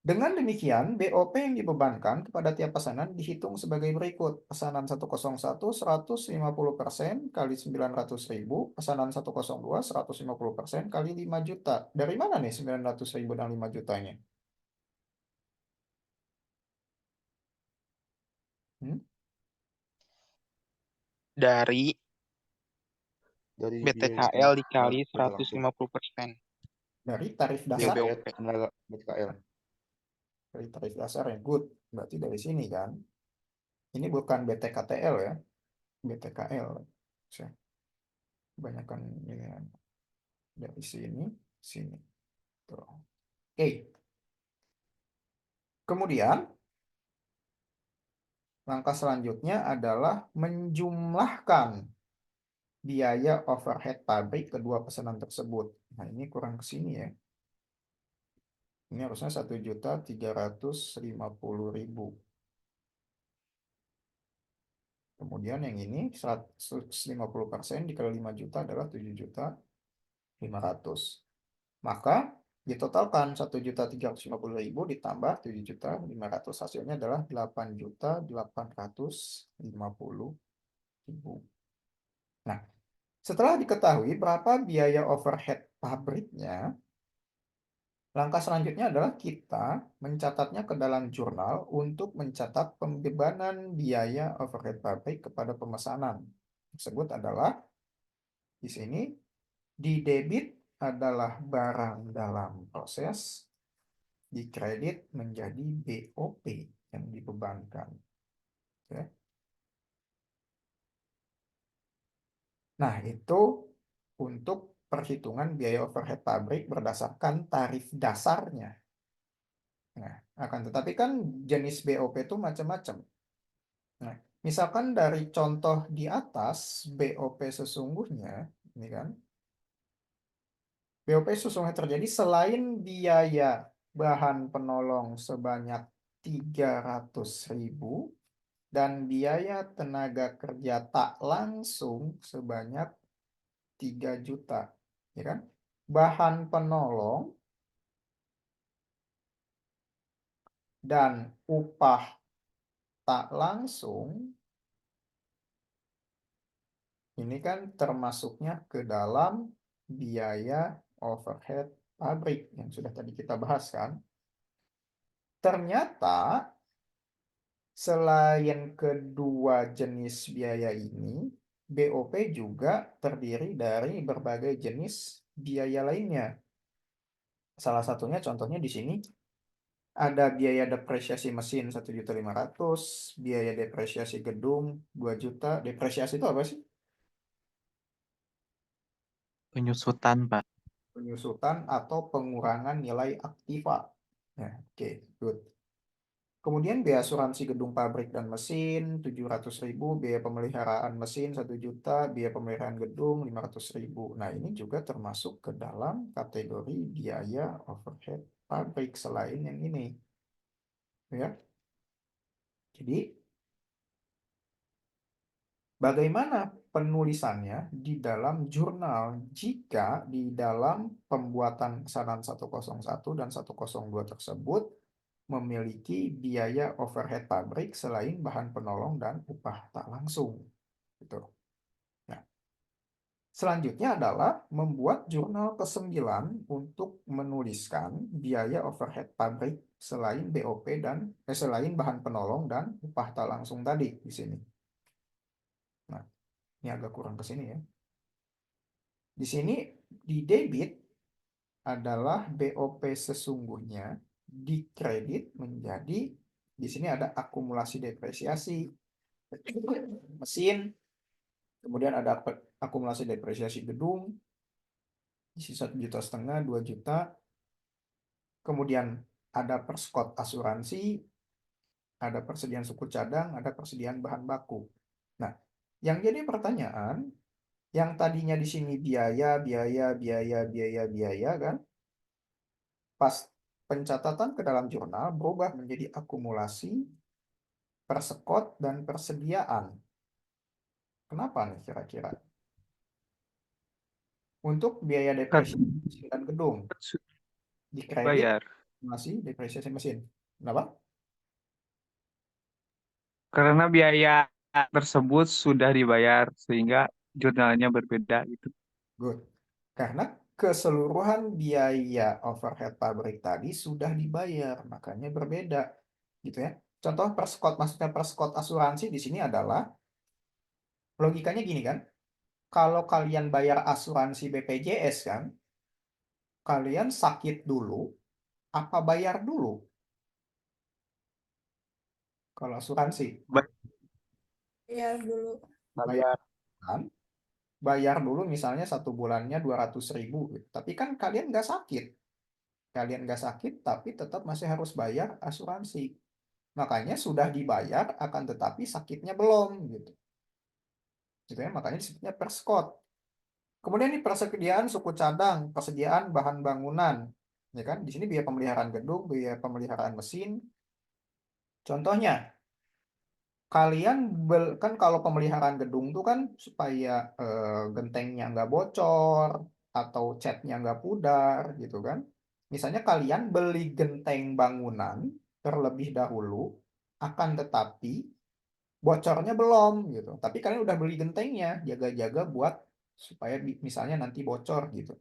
S2: dengan demikian, BOP yang dibebankan kepada tiap pesanan dihitung sebagai berikut. Pesanan 101 150% kali 900.000, pesanan 102 150% kali 5 juta. Dari mana nih 900.000 dan 5 jutanya?
S8: Dari
S7: Dari
S8: BTKL dikali
S7: biaya tenaga kerja
S8: 150%.
S2: Dari tarif
S8: Biaya
S2: dasar.
S8: BOP.
S7: tenaga BTKL.
S2: Dari tarif dasar yang good. Berarti dari sini kan. Ini bukan BTKTL ya. BTKL. Kebanyakan ini ya. Dari sini, sini. Tuh. Oke. Kemudian Langkah selanjutnya adalah menjumlahkan biaya overhead pabrik kedua pesanan tersebut. Nah, ini kurang ke sini ya. Ini harusnya 1.350.000. Kemudian yang ini 150% dikali 5 juta adalah 7.500.000. Maka ditotalkan 1.350.000 ditambah 7.500.000, hasilnya adalah 8.850.000. Nah, setelah diketahui berapa biaya overhead pabriknya, langkah selanjutnya adalah kita mencatatnya ke dalam jurnal untuk mencatat pembebanan biaya overhead pabrik kepada pemesanan. Tersebut adalah di sini di debit adalah barang dalam proses, di kredit menjadi BOP yang dibebankan. Oke. Nah, itu untuk perhitungan biaya overhead pabrik berdasarkan tarif dasarnya. Nah, akan tetapi kan jenis BOP itu macam-macam. Nah, misalkan dari contoh di atas, BOP sesungguhnya, ini kan, BOP sesungguhnya terjadi selain biaya bahan penolong sebanyak 300.000 dan biaya tenaga kerja tak langsung sebanyak 3 juta. Ya kan? Bahan penolong dan upah tak langsung ini kan termasuknya ke dalam biaya overhead pabrik yang sudah tadi kita bahas kan. Ternyata selain kedua jenis biaya ini, BOP juga terdiri dari berbagai jenis biaya lainnya. Salah satunya contohnya di sini ada biaya depresiasi mesin 1.500.000, biaya depresiasi gedung 2 juta. Depresiasi itu apa sih?
S8: Penyusutan, Pak.
S2: Penyusutan atau pengurangan nilai aktiva. Ya, oke, good. Kemudian biaya asuransi gedung pabrik dan mesin 700.000, biaya pemeliharaan mesin 1 juta, biaya pemeliharaan gedung 500.000. Nah, ini juga termasuk ke dalam kategori biaya overhead pabrik selain yang ini. Ya. Jadi bagaimana penulisannya di dalam jurnal jika di dalam pembuatan pesanan 101 dan 102 tersebut memiliki biaya overhead pabrik selain bahan penolong dan upah tak langsung. Gitu. Nah, selanjutnya adalah membuat jurnal ke-9 untuk menuliskan biaya overhead pabrik selain BOP dan selain bahan penolong dan upah tak langsung tadi di sini. Nah, ini agak kurang ke sini ya. Di sini di debit adalah BOP sesungguhnya, di kredit menjadi di sini ada akumulasi depresiasi mesin, kemudian ada akumulasi depresiasi gedung, isi 1,5 juta, 2 juta, kemudian ada perskot asuransi, ada persediaan suku cadang, ada persediaan bahan baku. Nah, yang jadi pertanyaan, yang tadinya di sini biaya kan, pas pencatatan ke dalam jurnal berubah menjadi akumulasi, persekot, dan persediaan. Kenapa nih kira-kira? Untuk biaya depresiasi mesin dan gedung, di kredit
S4: Bayar.
S2: masih depresiasi mesin. Kenapa?
S4: Karena biaya tersebut sudah dibayar sehingga jurnalnya berbeda gitu.
S2: Good. Karena keseluruhan biaya overhead pabrik tadi sudah dibayar, makanya berbeda. Gitu ya. Contoh perskot, maksudnya perskot asuransi di sini adalah logikanya gini kan. Kalau kalian bayar asuransi BPJS kan, kalian sakit dulu, apa bayar dulu? Kalau asuransi,
S3: Bayar dulu.
S2: bayar kan? Bayar dulu misalnya 1 bulannya 200.000. Tapi kan kalian nggak sakit. Kalian nggak sakit, tapi tetap masih harus bayar asuransi. Makanya sudah dibayar akan tetapi sakitnya belum gitu. Gitu ya, makanya disebutnya perskot. Kemudian ini persediaan suku cadang, persediaan bahan bangunan. Ya kan? Di sini biaya pemeliharaan gedung, biaya pemeliharaan mesin. Contohnya, kan kalau pemeliharaan gedung tuh kan supaya gentengnya nggak bocor atau catnya nggak pudar gitu kan. Misalnya kalian beli genteng bangunan terlebih dahulu, akan tetapi bocornya belum gitu. Tapi kalian udah beli gentengnya, jaga-jaga buat supaya misalnya nanti bocor gitu.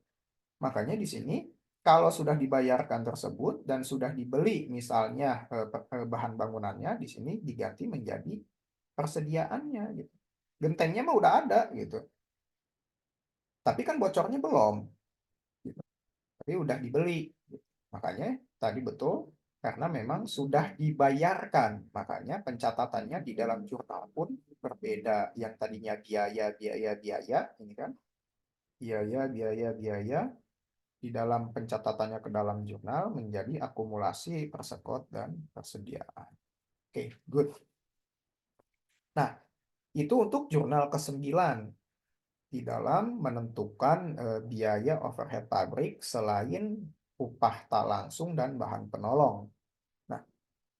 S2: Makanya di sini kalau sudah dibayarkan tersebut dan sudah dibeli misalnya bahan bangunannya, di sini diganti menjadi persediaannya gitu. Gentengnya mah udah ada gitu. Tapi kan bocornya belum gitu. Tapi udah dibeli gitu. Makanya tadi betul karena memang sudah dibayarkan. Makanya pencatatannya di dalam jurnal pun berbeda. Yang tadinya biaya, ini kan biaya, di dalam pencatatannya ke dalam jurnal menjadi akumulasi, persekot, dan persediaan. Oke, good. Nah, itu untuk jurnal ke-9 di dalam menentukan biaya overhead pabrik selain upah tak langsung dan bahan penolong. Nah,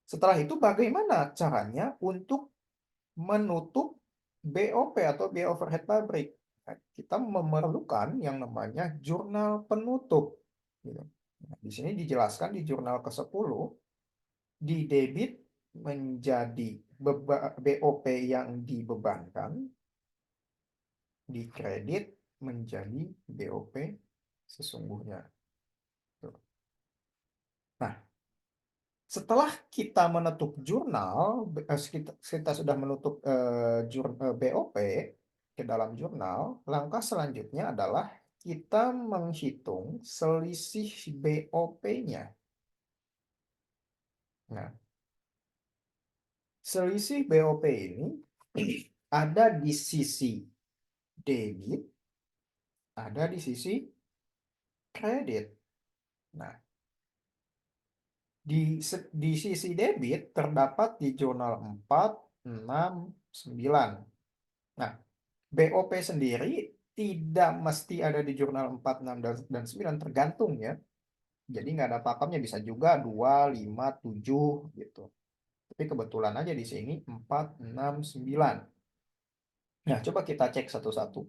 S2: setelah itu bagaimana caranya untuk menutup BOP atau biaya overhead pabrik? Nah, kita memerlukan yang namanya jurnal penutup. Gitu. Nah, di sini dijelaskan di jurnal ke-10, di debit menjadi BOP yang dibebankan, di kredit menjadi BOP sesungguhnya. Tuh. Nah, setelah kita menutup jurnal, kita sudah menutup BOP ke dalam jurnal, langkah selanjutnya adalah kita menghitung selisih BOP-nya. Nah, selisih BOP ini ada di sisi debit, ada di sisi kredit. Nah, di sisi debit terdapat di jurnal 4, 6, 9. Nah, BOP sendiri tidak mesti ada di jurnal 4, 6, dan 9, tergantung ya. Jadi nggak ada pakemnya, bisa juga 2, 5, 7 gitu. Tapi kebetulan aja di sini 4, 6, 9. Nah, coba kita cek satu-satu.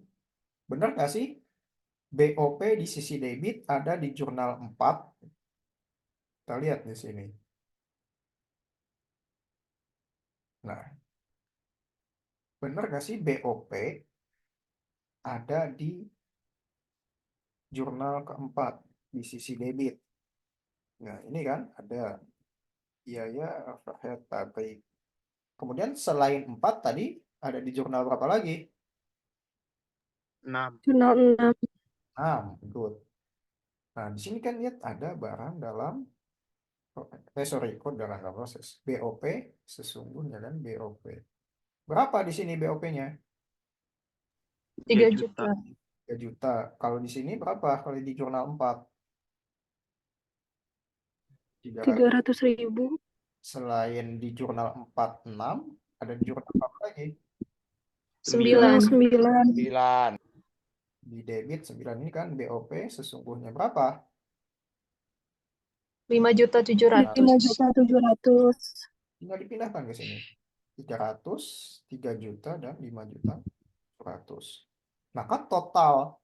S2: Benar nggak sih BOP di sisi debit ada di jurnal 4? Kita lihat di sini. Nah, benar nggak sih BOP ada di jurnal keempat di sisi debit? Nah, ini kan ada biaya overhead pabrik. Kemudian selain 4 tadi ada di jurnal berapa lagi?
S8: 6.
S5: Jurnal 6.
S2: 6, good. Nah, di sini kan lihat ada barang dalam kok dalam proses. BOP sesungguhnya dan BOP. Berapa di sini BOP-nya?
S5: 3 juta.
S2: 3 juta. Kalau di sini berapa? Kalau di jurnal 4?
S5: 300.000.
S2: Selain di jurnal 4, 6, ada di jurnal apa lagi?
S5: 9.
S7: 9.
S2: Di debit 9 ini kan BOP sesungguhnya berapa?
S5: 5.700.000.
S3: 5.700.000.
S2: Tinggal dipindahkan ke sini. 300, 3 juta, dan 5.700.000. Maka total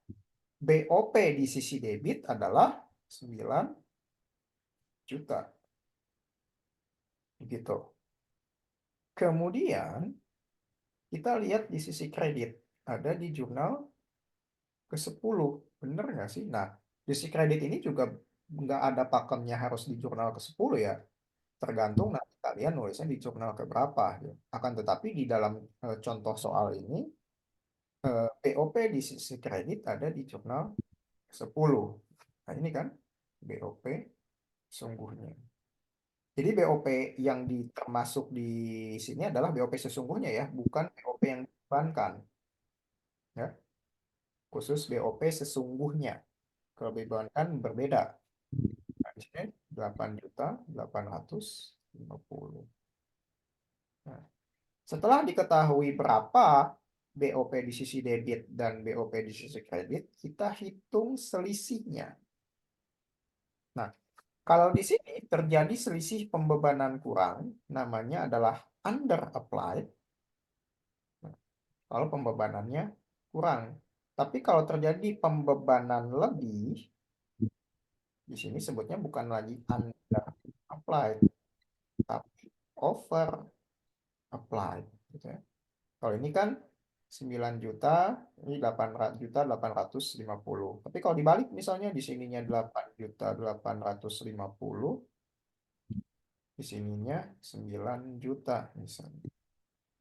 S2: BOP di sisi debit adalah 9 juta. Begitu. Kemudian kita lihat di sisi kredit. Ada di jurnal ke-10. Bener nggak sih? Nah, di sisi kredit ini juga nggak ada pakemnya harus di jurnal ke-10 ya. Tergantung nanti kalian nulisnya di jurnal keberapa. Ya. Akan tetapi di dalam contoh soal ini, BOP di sisi kredit ada di jurnal 10. Nah, ini kan BOP sesungguhnya. Jadi BOP yang termasuk di sini adalah BOP sesungguhnya ya, bukan BOP yang dibebankan. Ya. Khusus BOP sesungguhnya. Kalau dibebankan berbeda. Nah, di sini 8.850.000. Setelah diketahui berapa BOP di sisi debit dan BOP di sisi kredit, kita hitung selisihnya. Nah, kalau di sini terjadi selisih pembebanan kurang, namanya adalah under applied. Nah, kalau pembebanannya kurang. Tapi kalau terjadi pembebanan lebih, di sini sebutnya bukan lagi under applied, tapi over applied. Gitu ya. Kalau ini kan 9 juta, ini 8.850.000. Tapi kalau dibalik misalnya di sininya 8.850.000, di sininya 9 juta misalnya.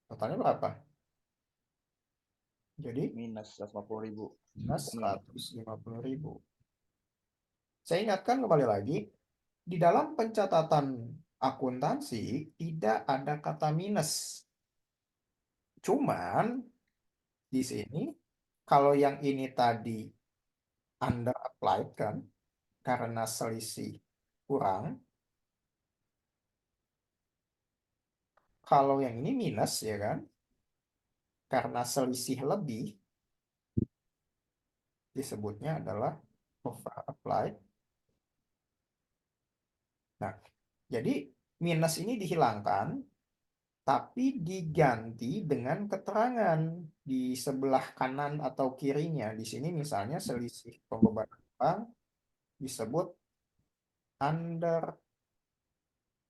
S2: Totalnya berapa? Jadi
S7: Minus 150.000.
S2: minus 150.000. Saya ingatkan kembali lagi, di dalam pencatatan akuntansi tidak ada kata minus. Cuman di sini kalau yang ini tadi under applied kan karena selisih kurang. Kalau yang ini minus ya kan karena selisih lebih disebutnya adalah over applied. Nah, jadi minus ini dihilangkan tapi diganti dengan keterangan di sebelah kanan atau kirinya. Di sini misalnya selisih pembebanan bank disebut under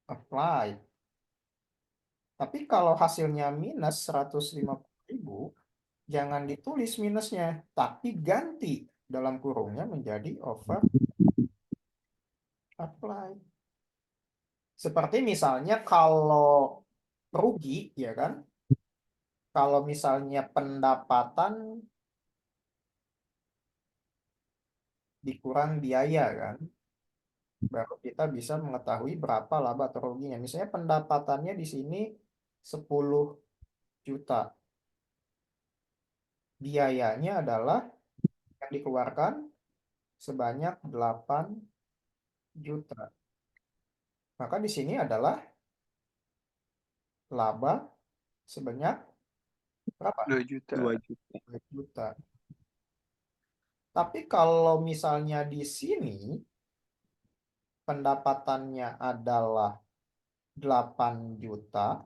S2: applied. Tapi kalau hasilnya minus 150.000, jangan ditulis minusnya, tapi ganti dalam kurungnya menjadi over applied. Seperti misalnya kalau rugi, ya kan? Kalau misalnya pendapatan dikurang biaya kan, baru kita bisa mengetahui berapa laba atau ruginya. Misalnya pendapatannya di sini 10 juta. Biayanya adalah yang dikeluarkan sebanyak 8 juta. Maka di sini adalah laba sebanyak berapa?
S4: 2 juta.
S8: 2 juta.
S2: 2 juta. Tapi kalau misalnya di sini pendapatannya adalah 8 juta,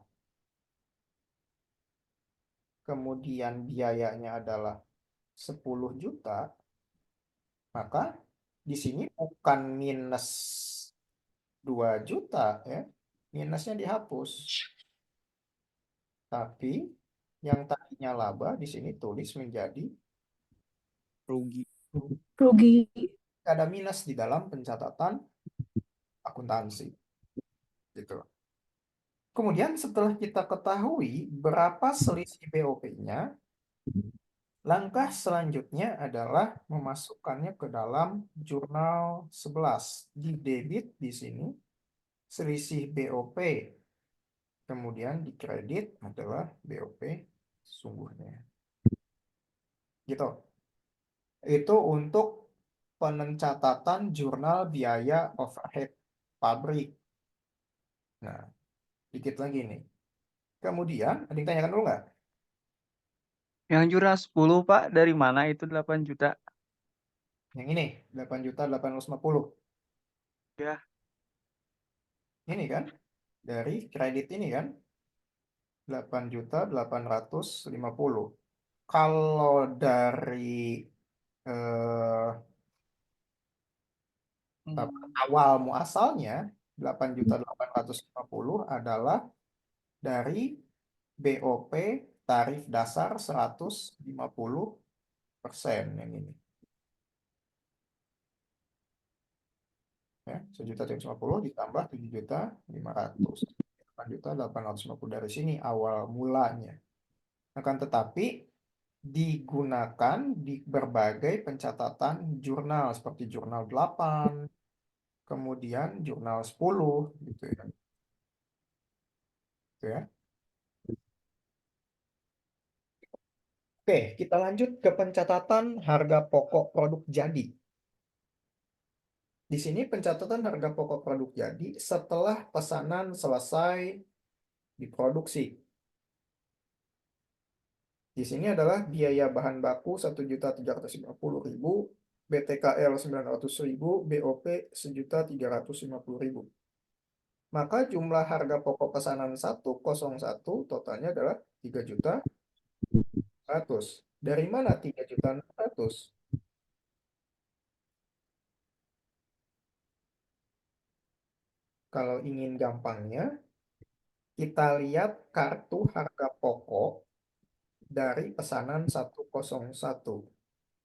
S2: kemudian biayanya adalah 10 juta, maka di sini bukan minus 2 juta ya, minusnya dihapus. Tapi yang tadinya laba di sini tulis menjadi
S8: Rugi.
S5: Rugi.
S2: ada minus di dalam pencatatan akuntansi. Gitu. Kemudian setelah kita ketahui berapa selisih BOP-nya, langkah selanjutnya adalah memasukkannya ke dalam jurnal 11. Di debit di sini selisih BOP. Kemudian di kredit adalah BOP sungguhnya. Gitu. Itu untuk pencatatan jurnal biaya overhead pabrik. Nah, dikit lagi nih. Kemudian, ada yang tanyakan dulu nggak?
S4: Yang jurnal 10, Pak, dari mana itu 8 juta?
S2: Yang ini, 8.850.000.
S4: Ya.
S2: Ini kan, dari kredit ini kan, 8.850.000. Kalau dari awal muasalnya, 8.850.000 adalah dari BOP tarif dasar 150% yang ini. Ya, 1.350 ditambah 7.500. 8.850 dari sini awal mulanya. Akan tetapi digunakan di berbagai pencatatan jurnal seperti jurnal 8, kemudian jurnal 10 gitu ya. Gitu ya. Oke, kita lanjut ke pencatatan harga pokok produk jadi. Di sini pencatatan harga pokok produk jadi setelah pesanan selesai diproduksi. Di sini adalah biaya bahan baku 1.350.000, BTKL 900.000, BOP 1.350.000. Maka jumlah harga pokok pesanan 101 totalnya adalah 3.100.000. Dari mana 3.600.000? Kalau ingin gampangnya, kita lihat kartu harga pokok dari pesanan 101.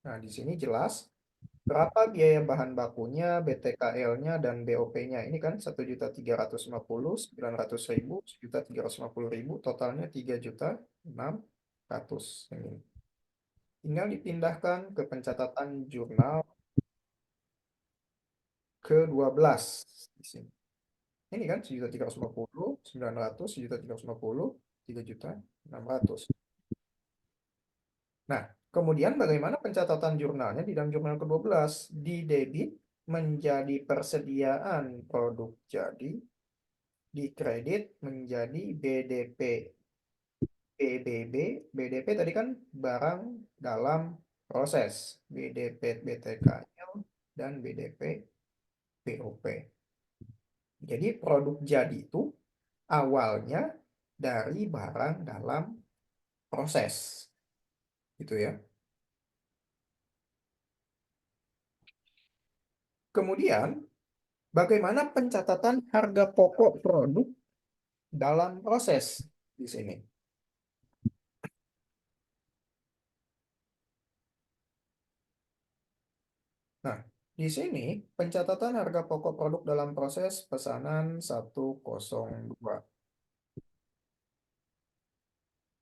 S2: Nah, di sini jelas berapa biaya bahan bakunya, BTKL-nya, dan BOP-nya. Ini kan 1.350.000, 900.000, 1.350.000, totalnya 3.600.000. Ini. Tinggal dipindahkan ke pencatatan jurnal ke-12 di sini. Ini kan 1.350, 900, 1.350, 3.600. Nah, kemudian bagaimana pencatatan jurnalnya di dalam jurnal ke-12? Di debit menjadi persediaan produk jadi, di kredit menjadi BDP. BBB, BDP tadi kan barang dalam proses. BDP BTKL dan BDP BOP. Jadi produk jadi itu awalnya dari barang dalam proses. Gitu ya. Kemudian, bagaimana pencatatan harga pokok produk dalam proses di sini? Nah, di sini pencatatan harga pokok produk dalam proses pesanan 102.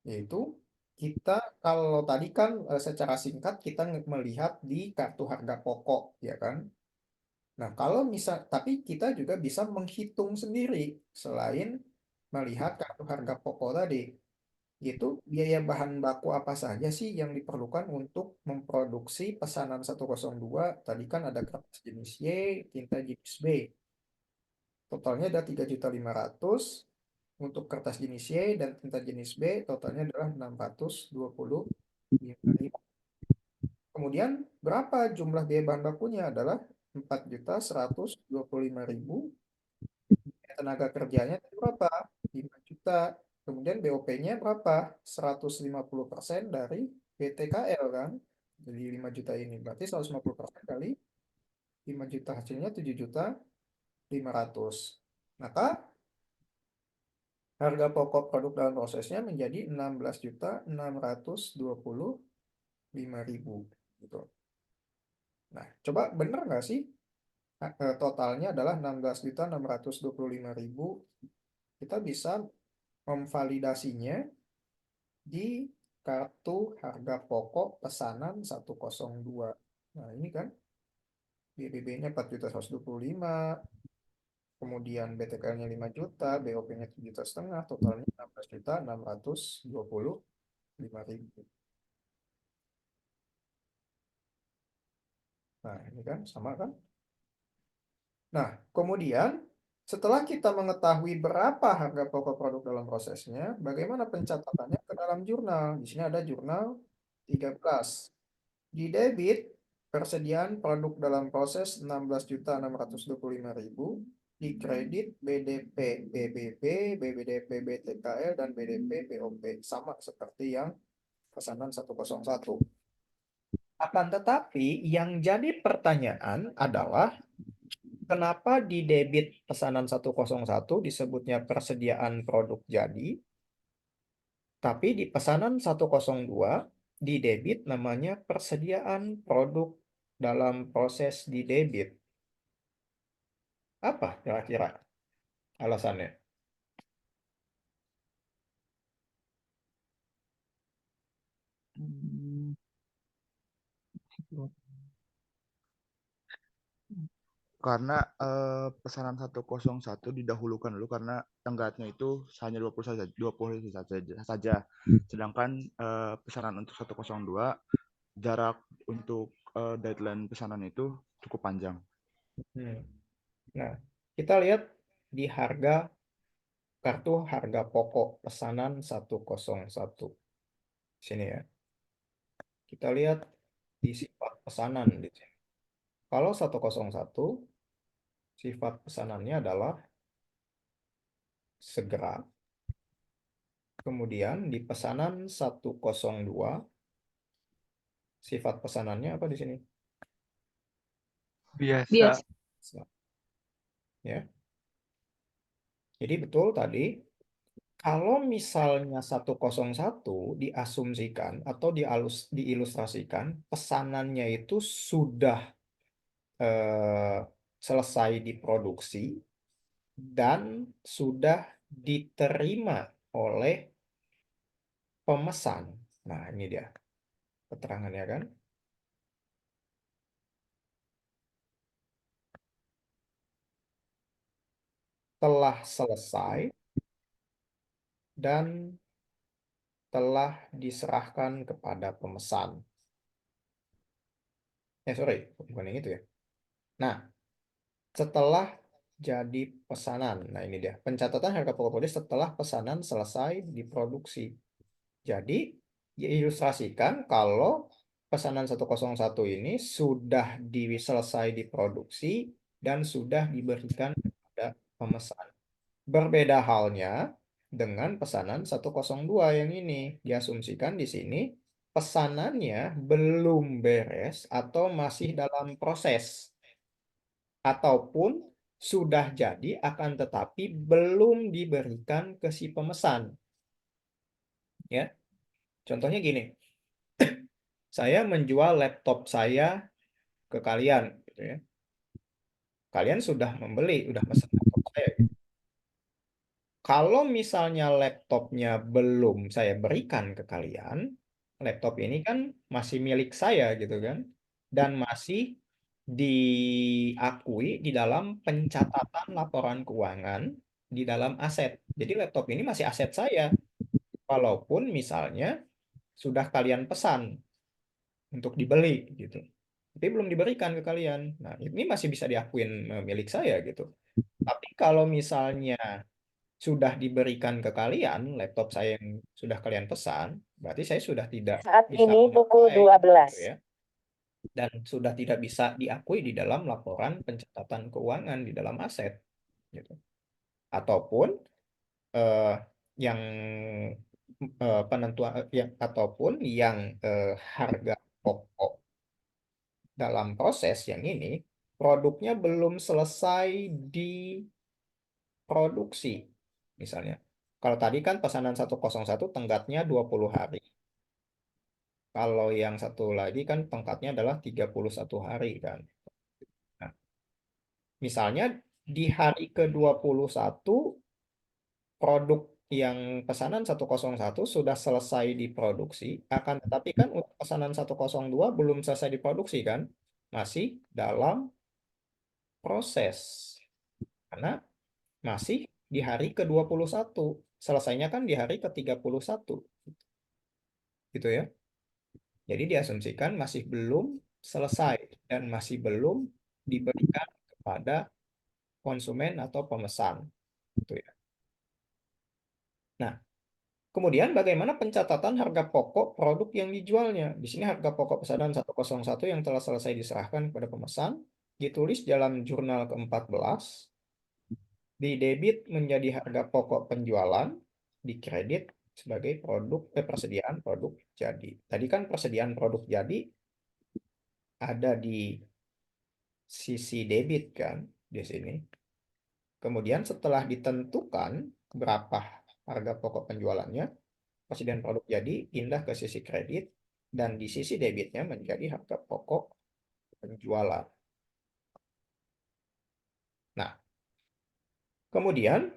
S2: Yaitu kita kalau tadi kan secara singkat kita melihat di kartu harga pokok, ya kan? Nah, kalau misal, tapi kita juga bisa menghitung sendiri selain melihat kartu harga pokok tadi. Itu biaya bahan baku apa saja sih yang diperlukan untuk memproduksi pesanan 102? Tadi kan ada kertas jenis Y, tinta jenis B. Totalnya ada 3.500.000. Untuk kertas jenis Y dan tinta jenis B, totalnya adalah 625.000. Kemudian berapa jumlah biaya bahan bakunya adalah 4.125.000. Tenaga kerjanya itu berapa? 5 juta. Kemudian BOP-nya berapa? 150% dari BTKL kan? Jadi 5 juta ini. Berarti 150% kali 5 juta hasilnya 7.500.000. Maka harga pokok produk dalam prosesnya menjadi 16.625.000 gitu. Nah, coba benar nggak sih? Totalnya adalah 16.625.000. Kita bisa memvalidasinya di kartu harga pokok pesanan 102. Nah, ini kan BBB-nya 4.125, kemudian BTKL-nya 5 juta, BOP-nya 7,5 juta, totalnya 16.625.000. Nah, ini kan sama kan? Nah, kemudian setelah kita mengetahui berapa harga pokok produk dalam prosesnya, bagaimana pencatatannya ke dalam jurnal? Di sini ada jurnal 13. Di debit, persediaan produk dalam proses 16.625.000. Di kredit, BDP, BBB, BBDP, BTKL, dan BDP, BOP. Sama seperti yang pesanan 101. Akan tetapi, yang jadi pertanyaan adalah kenapa di debit pesanan 101 disebutnya persediaan produk jadi, tapi di pesanan 102 di debit namanya persediaan produk dalam proses di debit? Apa kira-kira alasannya?
S7: Karena pesanan 101 didahulukan dulu karena tenggatnya itu hanya 20 saja, 20 saja. Sedangkan pesanan untuk 102 jarak untuk deadline pesanan itu cukup panjang.
S2: Nah, kita lihat di kartu harga pokok pesanan 101. Sini ya. Kita lihat di sifat pesanan di sini. Kalau 101 sifat pesanannya adalah segera. Kemudian di pesanan 102 sifat pesanannya apa di sini?
S4: Biasa.
S5: Biasa.
S2: Ya. Jadi betul tadi, kalau misalnya 101 diasumsikan atau diilustrasikan, pesanannya itu sudah selesai diproduksi dan sudah diterima oleh pemesan. Nah, ini dia keterangannya kan. Telah selesai dan telah diserahkan kepada pemesan. Sorry, bukan yang itu ya. Nah, setelah jadi pesanan. Nah, ini dia. Pencatatan harga pokok produk setelah pesanan selesai diproduksi. Jadi, diilustrasikan kalau pesanan 101 ini sudah selesai diproduksi dan sudah diberikan kepada pemesan. Berbeda halnya dengan pesanan 102 yang ini. Diasumsikan di sini pesanannya belum beres atau masih dalam proses. Ataupun sudah jadi akan tetapi belum diberikan ke si pemesan. Ya. Contohnya gini. Saya menjual laptop saya ke kalian gitu ya. Kalian sudah membeli, sudah pesan laptop saya gitu. Kalau misalnya laptopnya belum saya berikan ke kalian, laptop ini kan masih milik saya gitu kan, dan masih diakui di dalam pencatatan laporan keuangan di dalam aset. Jadi laptop ini masih aset saya, walaupun misalnya sudah kalian pesan untuk dibeli gitu, tapi belum diberikan ke kalian. Nah, ini masih bisa diakuin milik saya gitu. Tapi kalau misalnya sudah diberikan ke kalian, laptop saya yang sudah kalian pesan, berarti saya sudah tidak
S9: Saat
S2: bisa
S9: ini pukul
S2: memakai,
S9: 12.
S2: gitu ya. Dan sudah tidak bisa diakui di dalam laporan pencatatan keuangan di dalam aset, gitu. Ataupun eh, yang penentuan ataupun yang harga pokok dalam proses yang ini produknya belum selesai diproduksi. Misalnya, kalau tadi kan pesanan 101 tenggatnya 20 hari. Kalau yang satu lagi kan tenggatnya adalah 31 hari kan. Nah, misalnya di hari ke-21 produk yang pesanan 101 sudah selesai diproduksi, akan tetapi kan untuk pesanan 102 belum selesai diproduksi kan, masih dalam proses. Karena masih di hari ke-21. Selesainya kan di hari ke-31. Gitu ya. Jadi diasumsikan masih belum selesai dan masih belum diberikan kepada konsumen atau pemesan. Gitu ya. Nah, kemudian bagaimana pencatatan harga pokok produk yang dijualnya? Di sini harga pokok pesanan 101 yang telah selesai diserahkan kepada pemesan ditulis dalam jurnal ke-14, didebit menjadi harga pokok penjualan, dikredit sebagai persediaan produk jadi. Tadi kan persediaan produk jadi ada di sisi debit kan di sini. Kemudian setelah ditentukan berapa harga pokok penjualannya, persediaan produk jadi pindah ke sisi kredit dan di sisi debitnya menjadi harga pokok penjualan. Nah, kemudian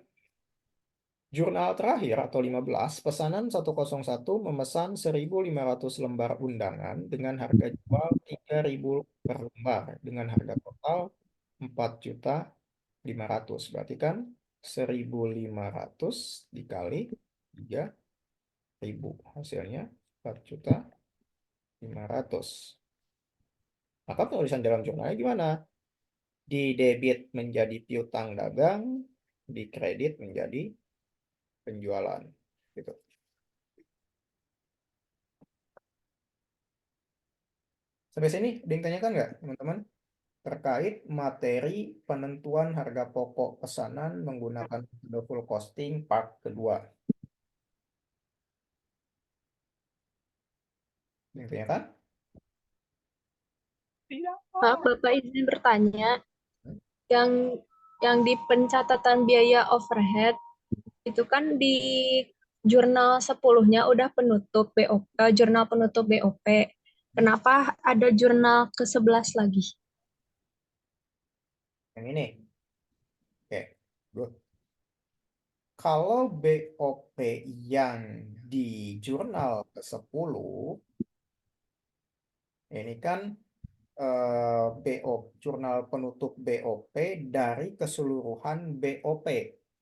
S2: jurnal terakhir atau 15, pesanan 101 memesan 1.500 lembar undangan dengan harga jual 3.000 per lembar dengan harga total 4.500.000. Berarti kan 1.500 dikali 3.000. Hasilnya 4.500.000. Maka penulisan dalam jurnalnya gimana? Di debit menjadi piutang dagang, di kredit menjadi penjualan gitu. Sampai sini ada yang tanyakan nggak, teman-teman? Terkait materi penentuan harga pokok pesanan menggunakan metode full costing part kedua. Ada yang tanyakan?
S5: Maaf, Bapak izin bertanya, yang di pencatatan biaya overhead itu kan di jurnal 10-nya udah penutup BOP, jurnal penutup BOP. Kenapa ada jurnal ke-11 lagi?
S2: Yang ini. Oke, good. Kalau BOP yang di jurnal ke-10, ini kan jurnal penutup BOP dari keseluruhan BOP.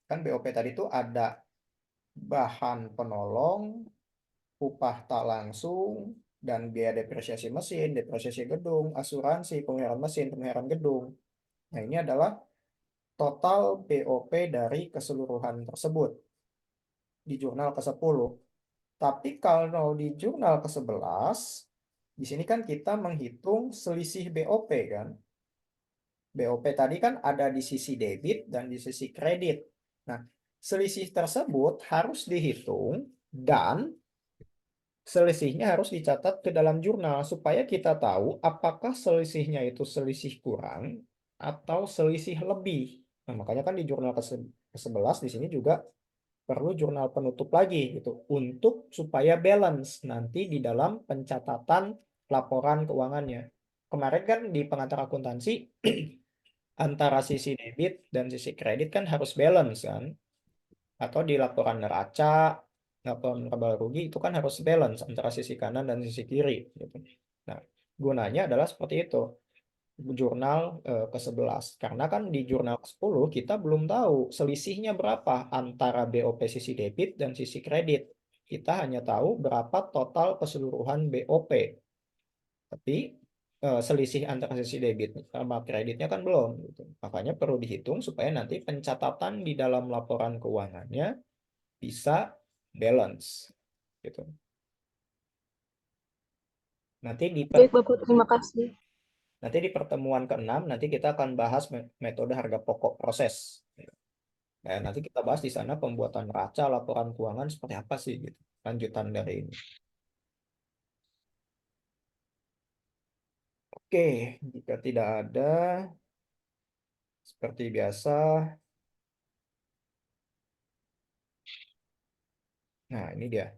S2: Kan BOP tadi itu ada bahan penolong, upah tak langsung, dan biaya depresiasi mesin, depresiasi gedung, asuransi, pemeliharaan mesin, pemeliharaan gedung. Nah, ini adalah total BOP dari keseluruhan tersebut di jurnal ke-10. Tapi kalau di jurnal ke-11, di sini kan kita menghitung selisih BOP kan. BOP tadi kan ada di sisi debit dan di sisi kredit. Nah, selisih tersebut harus dihitung dan selisihnya harus dicatat ke dalam jurnal supaya kita tahu apakah selisihnya itu selisih kurang atau selisih lebih. Nah, makanya kan di jurnal ke-11 di sini juga perlu jurnal penutup lagi gitu untuk supaya balance nanti di dalam pencatatan laporan keuangannya. Kemarin kan di pengantar akuntansi antara sisi debit dan sisi kredit kan harus balance kan, atau di laporan neraca, laporan laba rugi itu kan harus balance antara sisi kanan dan sisi kiri gitu. Nah, gunanya adalah seperti itu jurnal ke-11 karena kan di jurnal ke-10 kita belum tahu selisihnya berapa antara BOP sisi debit dan sisi kredit. Kita hanya tahu berapa total keseluruhan BOP. Tapi selisih antara sisi debit sama kreditnya kan belum gitu. Makanya perlu dihitung supaya nanti pencatatan di dalam laporan keuangannya bisa balance gitu. Nanti di
S5: Baik, Bapak, terima kasih.
S2: Nanti di pertemuan ke-6 nanti kita akan bahas metode harga pokok proses. Nah, nanti kita bahas di sana pembuatan neraca, laporan keuangan seperti apa sih gitu. Lanjutan dari ini. Oke, jika tidak ada seperti biasa. Nah, ini dia.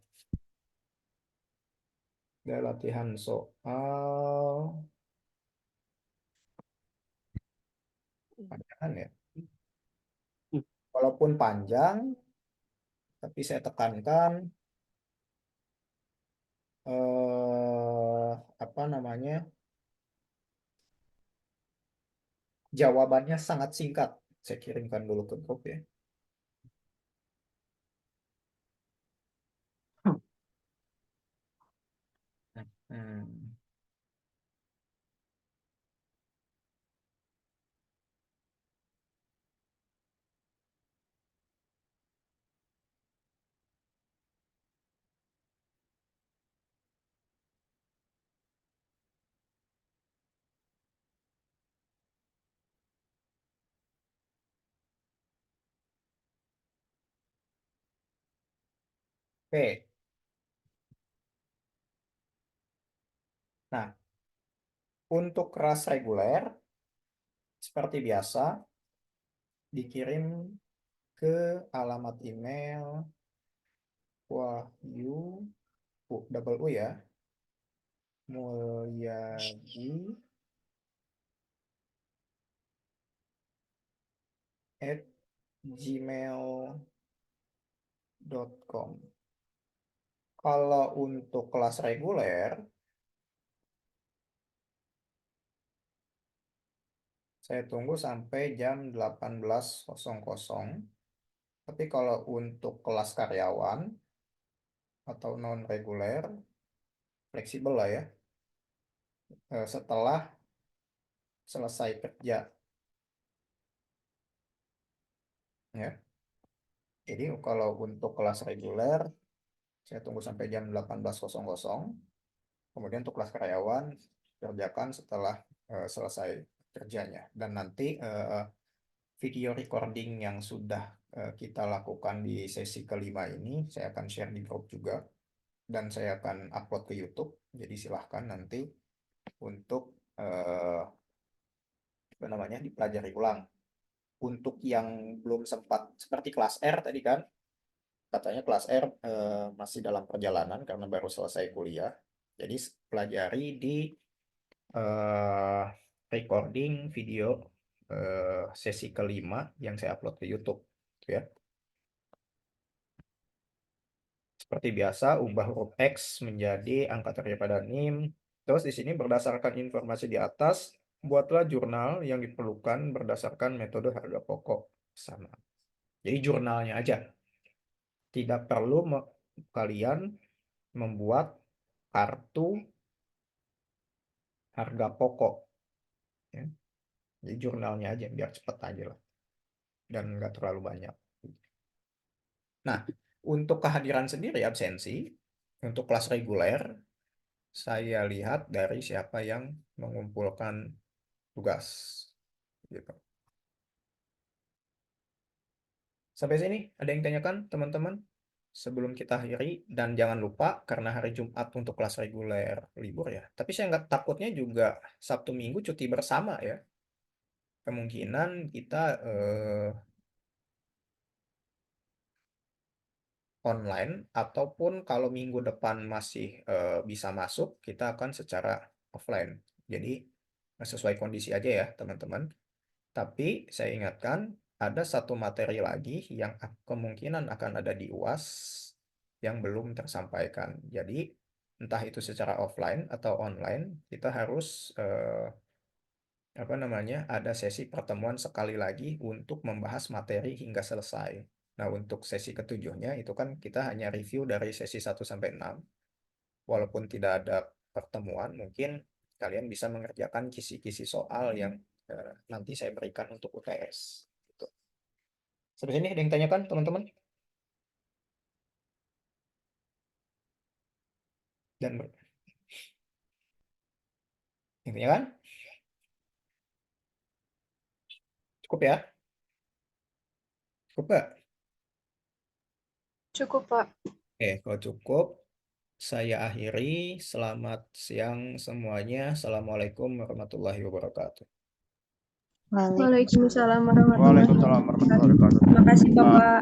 S2: Ada latihan soal panjangan ya. Walaupun panjang, tapi saya tekankan apa namanya? Jawabannya sangat singkat. Saya kirimkan dulu ke grup ya. Hmm. Oke. Nah, untuk kelas reguler, seperti biasa, dikirim ke alamat email Wahyu, double U ya, Mulyadi @gmail.com. Kalau untuk kelas reguler, saya tunggu sampai jam 18.00. Tapi kalau untuk kelas karyawan atau non reguler, fleksibel lah ya. Setelah selesai kerja. Ya. Jadi kalau untuk kelas reguler, saya tunggu sampai jam 18.00. Kemudian untuk kelas karyawan, kerjakan setelah selesai kerjanya. Dan nanti video recording yang sudah kita lakukan di sesi kelima ini saya akan share di grup juga dan saya akan upload ke YouTube. Jadi silahkan nanti untuk dipelajari ulang. Untuk yang belum sempat seperti kelas R tadi kan, katanya kelas R masih dalam perjalanan karena baru selesai kuliah. Jadi pelajari di recording video sesi kelima yang saya upload ke YouTube, ya. Seperti biasa, ubah huruf X menjadi angka terakhir pada NIM. Terus di sini berdasarkan informasi di atas, buatlah jurnal yang diperlukan berdasarkan metode harga pokok sama. Jadi jurnalnya aja. Tidak perlu kalian membuat kartu harga pokok. Ya. Jadi jurnalnya aja biar cepat aja lah. Dan nggak terlalu banyak. Nah, untuk kehadiran sendiri absensi, untuk kelas reguler, saya lihat dari siapa yang mengumpulkan tugas. Gitu. Sampai sini, ada yang tanyakan teman-teman? Sebelum kita akhiri, dan jangan lupa karena hari Jumat untuk kelas reguler libur ya. Tapi saya nggak takutnya juga Sabtu Minggu cuti bersama ya. Kemungkinan kita online ataupun kalau minggu depan masih bisa masuk, kita akan secara offline. Jadi sesuai kondisi aja ya teman-teman. Tapi saya ingatkan ada satu materi lagi yang kemungkinan akan ada di UAS yang belum tersampaikan. Jadi entah itu secara offline atau online, kita harus ada sesi pertemuan sekali lagi untuk membahas materi hingga selesai. Nah, untuk sesi ketujuhnya itu kan kita hanya review dari sesi 1 sampai 6. Walaupun tidak ada pertemuan, mungkin kalian bisa mengerjakan kisi-kisi soal yang nanti saya berikan untuk UTS. Gitu. Sampai sini ada yang tanyakan, teman-teman? Dan intinya kan? Cukup ya? Cukup nggak?
S5: Cukup, Pak.
S2: Oke, kalau cukup, saya akhiri. Selamat siang semuanya. Assalamualaikum warahmatullahi wabarakatuh.
S5: Waalaikumsalam warahmatullahi
S7: Waalaikumsalam warahmatullahi
S5: wabarakatuh.
S7: wabarakatuh.
S5: Terima kasih, Bapak.